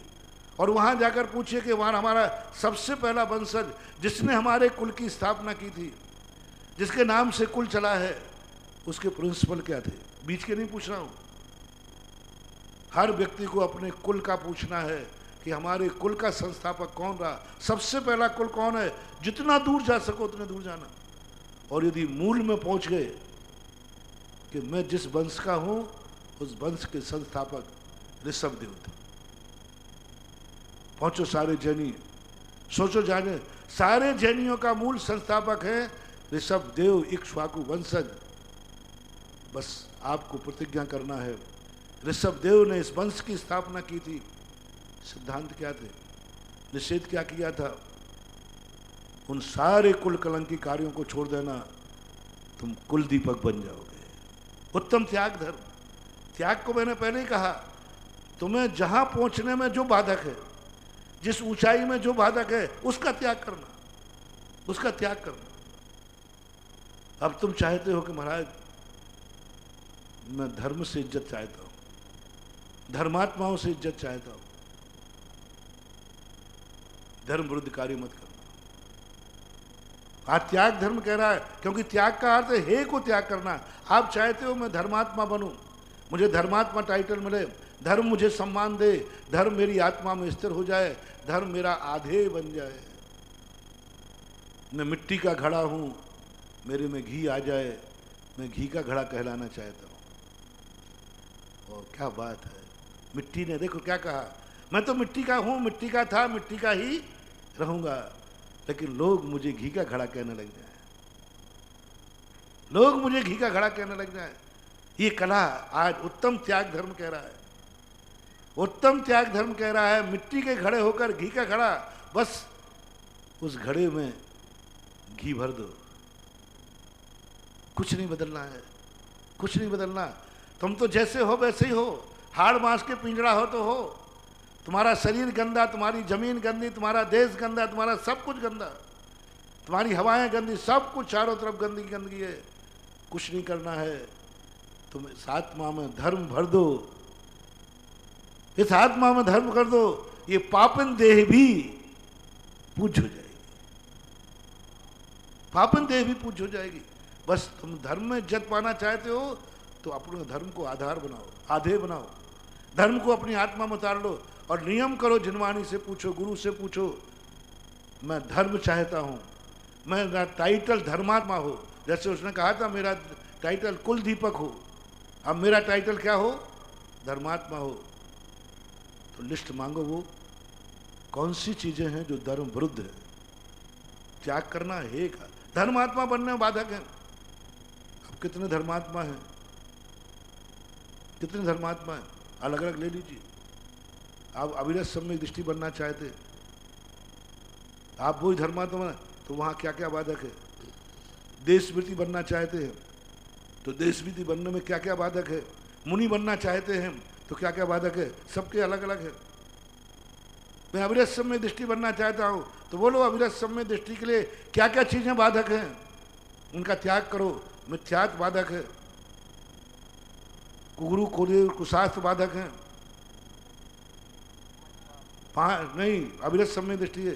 और वहां जाकर पूछिए कि वहां हमारा सबसे पहला वंशज जिसने हमारे कुल की स्थापना की थी, जिसके नाम से कुल चला है, उसके प्रिंसिपल क्या थे। बीच के नहीं पूछ रहा हूं, हर व्यक्ति को अपने कुल का पूछना है कि हमारे कुल का संस्थापक कौन रहा, सबसे पहला कुल कौन है। जितना दूर जा सको उतने दूर जाना, और यदि मूल में पहुंच गए कि मैं जिस वंश का हूं उस वंश के संस्थापक ऋषभदेव थे। पहुंचो सारे जैनी, सोचो जाने, सारे जैनियों का मूल संस्थापक है ऋषभदेव इक्ष्वाकु वंशज। बस आपको प्रतिज्ञा करना है, ऋषभदेव ने इस वंश की स्थापना की थी। सिद्धांत क्या थे, निषेध क्या किया था? उन सारे कुल कलंकी कार्यों को छोड़ देना, तुम कुल दीपक बन जाओगे। उत्तम त्याग धर्म। त्याग को मैंने पहले ही कहा, तुम्हें जहां पहुंचने में जो बाधक है, जिस ऊंचाई में जो बाधक है, उसका त्याग करना, उसका त्याग करना। अब तुम चाहते हो कि महाराज मैं धर्म से इज्जत चाहता हूं, धर्मात्माओं से इज्जत चाहता हूं, धर्म विरुद्ध कार्य मत करना। आज त्याग धर्म कह रहा है, क्योंकि त्याग का अर्थ है हे को त्याग करना। आप चाहते हो मैं धर्मात्मा बनूं, मुझे धर्मात्मा टाइटल मिले, धर्म मुझे सम्मान दे, धर्म मेरी आत्मा में स्थिर हो जाए, धर्म मेरा आधेय बन जाए। मैं मिट्टी का घड़ा हूं, मेरे में घी आ जाए, मैं घी का घड़ा कहलाना चाहता हूं। और क्या बात है, मिट्टी ने देखो क्या कहा, मैं तो मिट्टी का हूं, मिट्टी का था, मिट्टी का ही रहूंगा, लेकिन लोग मुझे घी का घड़ा कहने लग जाए, लोग मुझे घी का घड़ा कहने लग जाए। ये कला आज उत्तम त्याग धर्म कह रहा है। उत्तम त्याग धर्म कह रहा है मिट्टी के घड़े होकर घी का घड़ा, बस उस घड़े में घी भर दो, कुछ नहीं बदलना है, कुछ नहीं बदलना। तुम तो जैसे हो वैसे ही हो, हाड़ मांस के पिंजड़ा हो तो हो। तुम्हारा शरीर गंदा, तुम्हारी जमीन गंदी, तुम्हारा देश गंदा, तुम्हारा सब कुछ गंदा, तुम्हारी हवाएं गंदी, सब कुछ चारों तरफ गंदगी गंदगी है। कुछ नहीं करना है, तुम इस आत्मा में धर्म भर दो, इस आत्मा में धर्म कर दो, ये पापन देह भी पूज हो जाएगी, पापन देह भी पूज हो जाएगी। बस तुम धर्म में इज्जत पाना चाहते हो तो अपने धर्म को आधार बनाओ, आधे बनाओ, धर्म को अपनी आत्मा में उतार लो और नियम करो। जिनवानी से पूछो, गुरु से पूछो, मैं धर्म चाहता हूं, मैं टाइटल धर्मात्मा हो, जैसे उसने कहा था मेरा टाइटल कुल दीपक हो, अब मेरा टाइटल क्या हो, धर्मात्मा हो। तो लिस्ट मांगो, वो कौन सी चीजें हैं जो धर्म विरुद्ध है, त्याग करना है का। धर्मात्मा बनने में बाधक है। अब कितने धर्मात्मा हैं, कितने धर्मात्मा हैं, अलग अलग ले लीजिए। आप अविरत सम्यक दृष्टि बनना चाहते, आप वही धर्मात्मा, तो वहाँ क्या क्या बाधक है। देशवृत्ति बनना चाहते हैं तो देशवृत्ति बनने में क्या क्या बाधक है। मुनि बनना चाहते हैं तो क्या क्या बाधक है, सबके अलग अलग है। मैं अविरत सम्यक दृष्टि बनना चाहता हूँ तो बोलो अविरत सम्यक दृष्टि के लिए क्या क्या चीजें बाधक हैं। उनका त्याग करो, मिथ्यात्व बाधक है। कुगुरु कुदेव कुशास्त्र बाधक हैं। नहीं, अविरत सम्य दृष्टि है।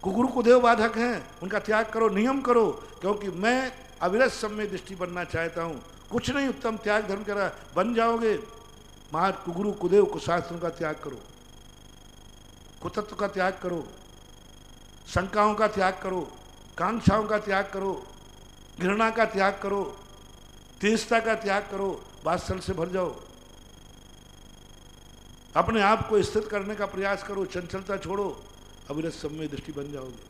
कुगुरु कुदेव बाधक हैं, उनका त्याग करो, नियम करो, क्योंकि मैं अविरत सम्य दृष्टि बनना चाहता हूं। कुछ नहीं, उत्तम त्याग धर्म करा बन जाओगे। महा कुगुरु कुदेव कुशास्त्रों का त्याग करो, कुतत्व का त्याग करो, शंकाओं का त्याग करो, कांक्षाओं का त्याग करो, घृणा का त्याग करो, तेजता का त्याग करो, वात्सल्य से भर जाओ। अपने आप को स्थित करने का प्रयास करो, चंचलता छोड़ो, अविरत सम्य दृष्टि बन जाओगे।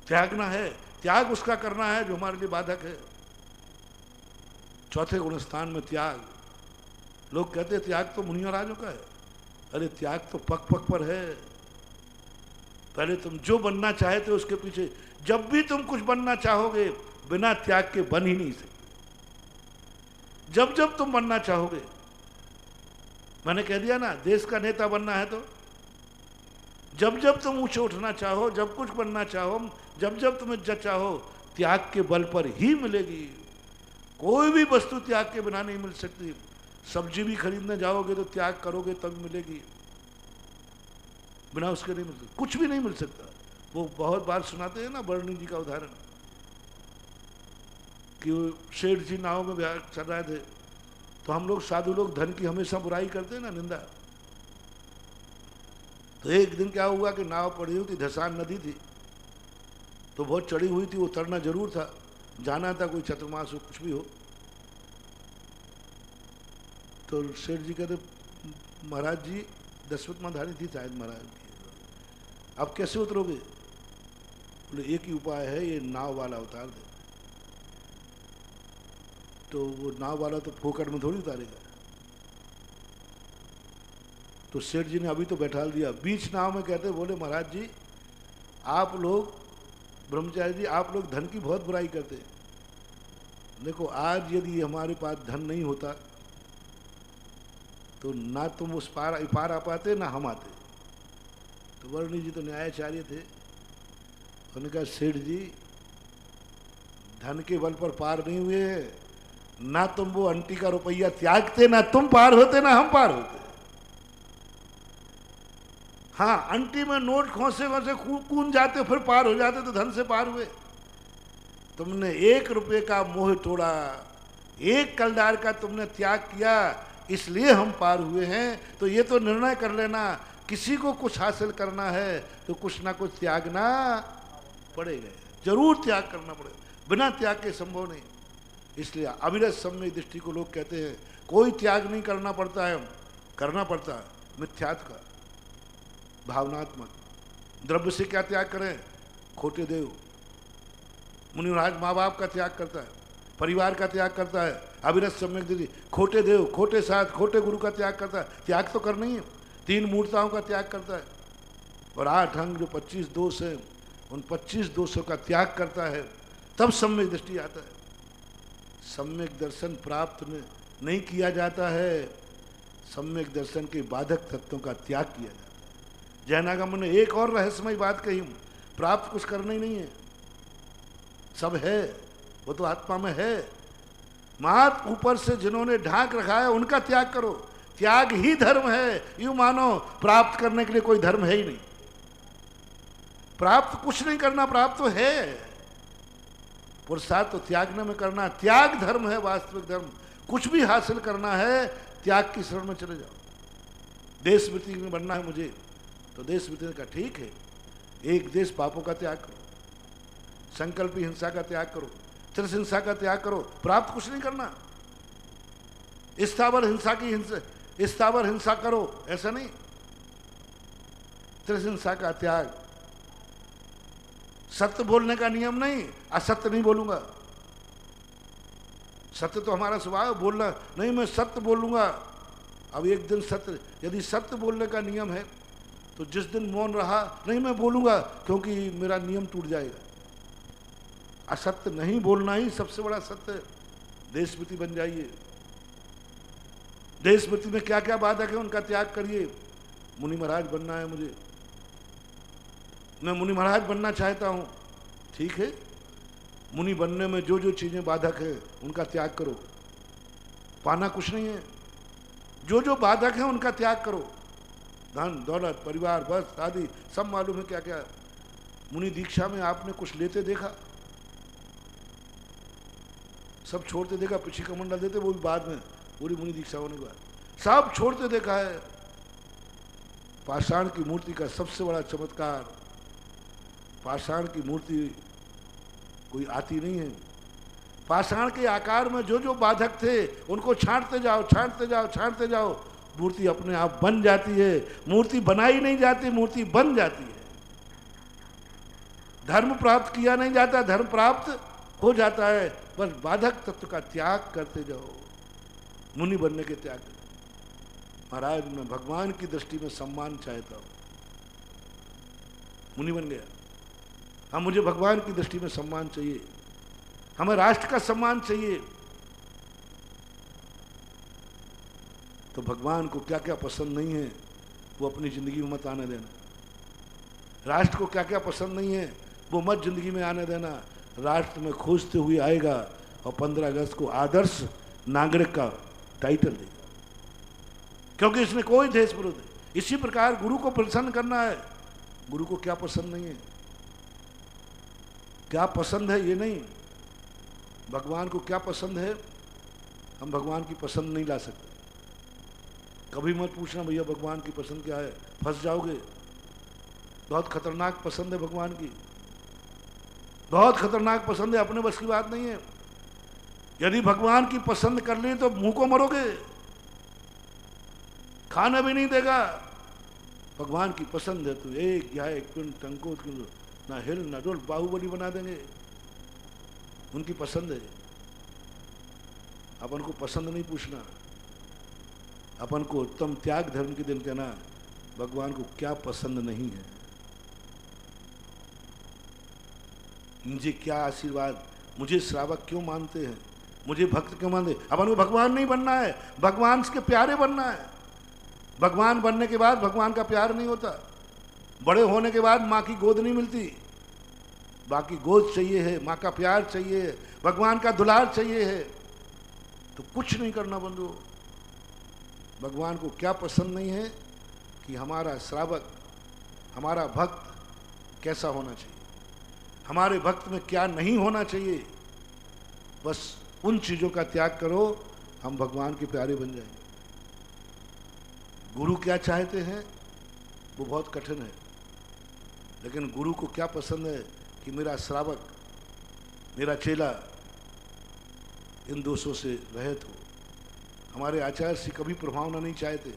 त्यागना है, त्याग उसका करना है जो हमारे लिए बाधक है। चौथे गुण स्थान में त्याग। लोग कहते हैं त्याग तो मुनियों राजों का है। अरे त्याग तो पग पग पर है। पहले तुम जो बनना चाहते हो उसके पीछे, जब भी तुम कुछ बनना चाहोगे बिना त्याग के बन ही नहीं सकते। जब जब तुम बनना चाहोगे, मैंने कह दिया ना, देश का नेता बनना है तो जब जब तुम ऊंचे उठना चाहो, जब कुछ बनना चाहो, जब जब तुम इज्जत चाहो, त्याग के बल पर ही मिलेगी। कोई भी वस्तु त्याग के बिना नहीं मिल सकती। सब्जी भी खरीदने जाओगे तो त्याग करोगे तब मिलेगी, बिना उसके नहीं मिल सकता। कुछ भी नहीं मिल सकता। वो बहुत बार सुनाते हैं ना बरनी जी का उदाहरण, कि शेठ जी नाव में चल रहे थे, तो हम लोग साधु लोग धन की हमेशा बुराई करते हैं ना, निंदा। तो एक दिन क्या हुआ कि नाव पड़ी हुई थी, धसान नदी थी, तो बहुत चढ़ी हुई थी, उतरना जरूर था, जाना था, कोई चतुर्मास हो कुछ भी हो। तो शेठ जी कहते महाराज जी, दशवत माधारी थी शायद महाराज की, अब कैसे उतरोगे? बोले एक ही उपाय है, ये नाव वाला उतार दे। तो वो नाव वाला तो फोकट में थोड़ी उतारेगा। तो सेठ जी ने अभी तो बैठा दिया बीच नाव में। कहते बोले महाराज जी, आप लोग ब्रह्मचारी जी, आप लोग धन की बहुत बुराई करते हैं। देखो आज यदि हमारे पास धन नहीं होता तो ना तुम उस पार आ पाते ना हम आते। तो वर्णी जी तो न्यायाचार्य थे, उन्होंने कहा सेठ जी, धन के बल पर पार नहीं हुए हैं, ना तुम वो अंटी का रुपया त्यागते, ना तुम पार होते ना हम पार होते। हाँ, अंटी में नोट खोसे खोसे कून जाते, फिर पार हो जाते, तो धन से पार हुए। तुमने 1 रुपये का मोह तोड़ा, 1 कलदार का तुमने त्याग किया, इसलिए हम पार हुए हैं। तो ये तो निर्णय कर लेना, किसी को कुछ हासिल करना है तो कुछ ना कुछ त्यागना पड़ेगा, जरूर त्याग करना पड़ेगा, बिना त्याग के संभव नहीं। इसलिए अविरत सम्य दृष्टि को लोग कहते हैं कोई त्याग नहीं करना पड़ता है, करना पड़ता है मिथ्यात्व का, भावनात्मक। द्रव्य से क्या त्याग करें? खोटे देव। मुनिराज माँ बाप का त्याग करता है, परिवार का त्याग करता है, अविरत सम्यक दृष्टि। खोटे देव, खोटे साथ, खोटे गुरु का त्याग करता है। त्याग तो करना ही है। 3 मूर्ताओं का त्याग करता है, और 8 अंग जो 25 दोष हैं, उन 25 दोषों का त्याग करता है, तब सम्यक दृष्टि आता है। सम्यक दर्शन प्राप्त नहीं किया जाता है, सम्यक दर्शन के बाधक तत्वों का त्याग किया जाता है। जैनागम ने एक और रहस्यमय बात कही, प्राप्त कुछ करना ही नहीं है, सब है, वो तो आत्मा में है। मात ऊपर से जिन्होंने ढांक रखा है उनका त्याग करो। त्याग ही धर्म है। यूं मानो प्राप्त करने के लिए कोई धर्म है ही नहीं। प्राप्त कुछ नहीं करना, प्राप्त तो है, पुरुषार्थ तो त्यागने में करना। त्याग धर्म है, वास्तविक धर्म। कुछ भी हासिल करना है, त्याग की शरण में चले जाओ। देश वृत्ति में बनना है मुझे, तो देश वृत्ति का ठीक है, एक देश पापों का त्याग करो, संकल्पी हिंसा का त्याग करो, त्रिहिंसा का त्याग करो। प्राप्त कुछ नहीं करना। स्थावर हिंसा करो, ऐसा नहीं। त्रिहिंसा का त्याग। सत्य बोलने का नियम नहीं, असत्य नहीं बोलूंगा। सत्य तो हमारा स्वभाव है, बोलना नहीं, मैं सत्य बोलूंगा। अब एक दिन सत्य, यदि सत्य बोलने का नियम है तो जिस दिन मौन रहा, नहीं मैं बोलूंगा क्योंकि मेरा नियम टूट जाएगा। असत्य नहीं बोलना ही सबसे बड़ा सत्य है। देशभक्ति बन जाइए। देशभक्ति में क्या क्या बाधक है उनका त्याग करिए। मुनि महाराज बनना है मुझे, मैं मुनि महाराज बनना चाहता हूं, ठीक है, मुनि बनने में जो जो चीजें बाधक है उनका त्याग करो। पाना कुछ नहीं है, जो जो बाधक है उनका त्याग करो। धन दौलत परिवार बस आदि सब मालूम है क्या क्या। मुनि दीक्षा में आपने कुछ लेते देखा? सब छोड़ते देखा? पिछी कमंडल देते, वो भी बाद में, पूरी मुनि दीक्षा होने के बाद सब छोड़ते देखा है। पाषाण की मूर्ति का सबसे बड़ा चमत्कार, पाषाण की मूर्ति कोई आती नहीं है। पाषाण के आकार में जो जो बाधक थे उनको छांटते जाओ, छांटते जाओ, छांटते जाओ, मूर्ति अपने आप बन जाती है। मूर्ति बनाई नहीं जाती, मूर्ति बन जाती है। धर्म प्राप्त किया नहीं जाता, धर्म प्राप्त हो जाता है। बस बाधक तत्व का त्याग करते जाओ, मुनि बनने के त्याग। महाराज मैं भगवान की दृष्टि में सम्मान चाहता हूं, मुनि बन गया। हाँ, मुझे भगवान की दृष्टि में सम्मान चाहिए, हमें राष्ट्र का सम्मान चाहिए। तो भगवान को क्या क्या पसंद नहीं है वो अपनी जिंदगी में मत आने देना। राष्ट्र को क्या क्या पसंद नहीं है वो मत जिंदगी में आने देना। राष्ट्र में खोजते हुए आएगा और 15 अगस्त को आदर्श नागरिक का टाइटल देगा, क्योंकि इसमें कोई देश विरोध है। इसी प्रकार गुरु को प्रसन्न करना है। गुरु को क्या पसंद नहीं है, क्या पसंद है ये नहीं, भगवान को क्या पसंद है। हम भगवान की पसंद नहीं ला सकते। कभी मत पूछना भैया भगवान की पसंद क्या है, फंस जाओगे। बहुत खतरनाक पसंद है भगवान की, बहुत खतरनाक पसंद है, अपने बस की बात नहीं है। यदि भगवान की पसंद कर ली तो मुंह को मरोगे, खाना भी नहीं देगा। भगवान की पसंद है तो एक या एक पिंड टंको ना हिल ना डुल, बाहुबली बना देंगे। उनकी पसंद है, अपन को पसंद नहीं पूछना। अपन को उत्तम त्याग धर्म के दिन कहना भगवान को क्या पसंद नहीं है, मुझे क्या आशीर्वाद, मुझे श्रावक क्यों मानते हैं, मुझे भक्त क्यों मानते। अपन को भगवान नहीं बनना है, भगवान के प्यारे बनना है। भगवान बनने के बाद भगवान का प्यार नहीं होता। बड़े होने के बाद माँ की गोद नहीं मिलती, बाकी गोद चाहिए है, माँ का प्यार चाहिए है, भगवान का दुलार चाहिए है। तो कुछ नहीं करना बंधु। भगवान को क्या पसंद नहीं है कि हमारा श्रावक, हमारा भक्त कैसा होना चाहिए, हमारे भक्त में क्या नहीं होना चाहिए। बस उन चीजों का त्याग करो, हम भगवान के प्यारे बन जाएंगे। गुरु क्या चाहते हैं वो बहुत कठिन है, लेकिन गुरु को क्या पसंद है कि मेरा श्रावक, मेरा चेला इन दोषों से रहित हो। हमारे आचार्य श्री कभी प्रभावना नहीं चाहते,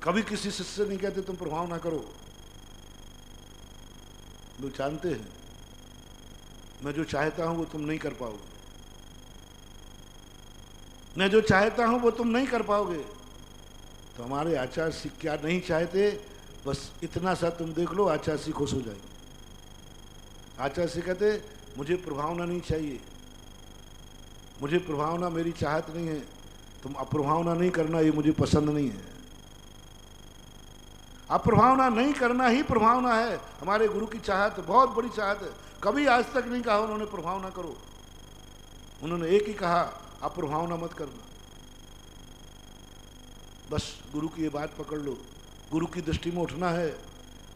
कभी किसी शिष्य से नहीं कहते तुम प्रभावना करो। लोग जानते हैं मैं जो चाहता हूं वो तुम नहीं कर पाओगे, मैं जो चाहता हूं वो तुम नहीं कर पाओगे। तो हमारे आचार्य श्री क्या नहीं चाहते, बस इतना सा तुम देख लो, आचार्य श्री खुश हो जाएंगे। आचार्य श्री कहते मुझे प्रभावना नहीं चाहिए, मुझे प्रभावना मेरी चाहत नहीं है, तुम अप्रभावना नहीं करना ये मुझे पसंद नहीं है। अप्रभावना नहीं करना ही प्रभावना है। हमारे गुरु की चाहत बहुत बड़ी चाहत है। कभी आज तक नहीं कहा उन्होंने प्रभावना करो, उन्होंने एक ही कहा अप्रभावना मत करना। बस गुरु की ये बात पकड़ लो। गुरु की दृष्टि में उठना है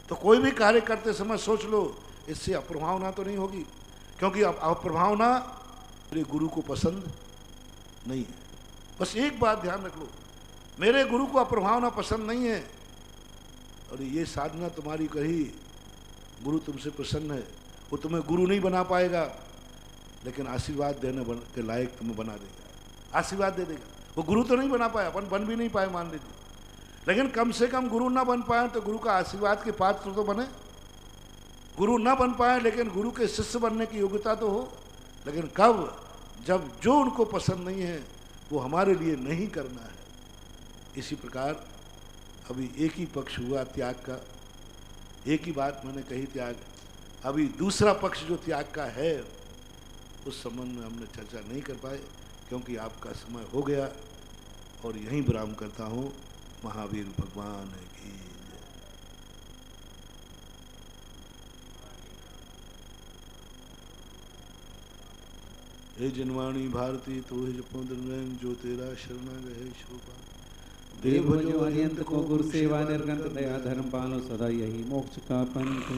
तो कोई भी कार्य करते समय सोच लो इससे अप्रभावना तो नहीं होगी, क्योंकि अप्रभावना मेरे गुरु को पसंद नहीं है। बस एक बात ध्यान रख लो, मेरे गुरु को अप्रभावना पसंद नहीं है, और ये साधना तुम्हारी कही, गुरु तुमसे प्रसन्न है। वो तुम्हें गुरु नहीं बना पाएगा, लेकिन आशीर्वाद देने के लायक तुम्हें बना देगा, आशीर्वाद दे देगा। वो गुरु तो नहीं बना पाया, अपन बन भी नहीं पाए मान लीजिए, लेकिन कम से कम गुरु ना बन पाए तो गुरु का आशीर्वाद के पात्र तो बने। गुरु ना बन पाए लेकिन गुरु के शिष्य बनने की योग्यता तो हो। लेकिन कब, जब जो उनको पसंद नहीं है वो हमारे लिए नहीं करना है। इसी प्रकार अभी एक ही पक्ष हुआ त्याग का, एक ही बात मैंने कही त्याग। अभी दूसरा पक्ष जो त्याग का है उस संबंध में हमने चर्चा नहीं कर पाए, क्योंकि आपका समय हो गया। और यहीं विराम करता हूँ। महावीर भगवान की जय। हे जनवाणी भारती तो हे जपो नयन जो तेरा शरणा गए शोभा।
देव जो अरियंत को गुरु सेवा निर्गंत दया धर्म पालो सदा यही मोक्ष का पंथ।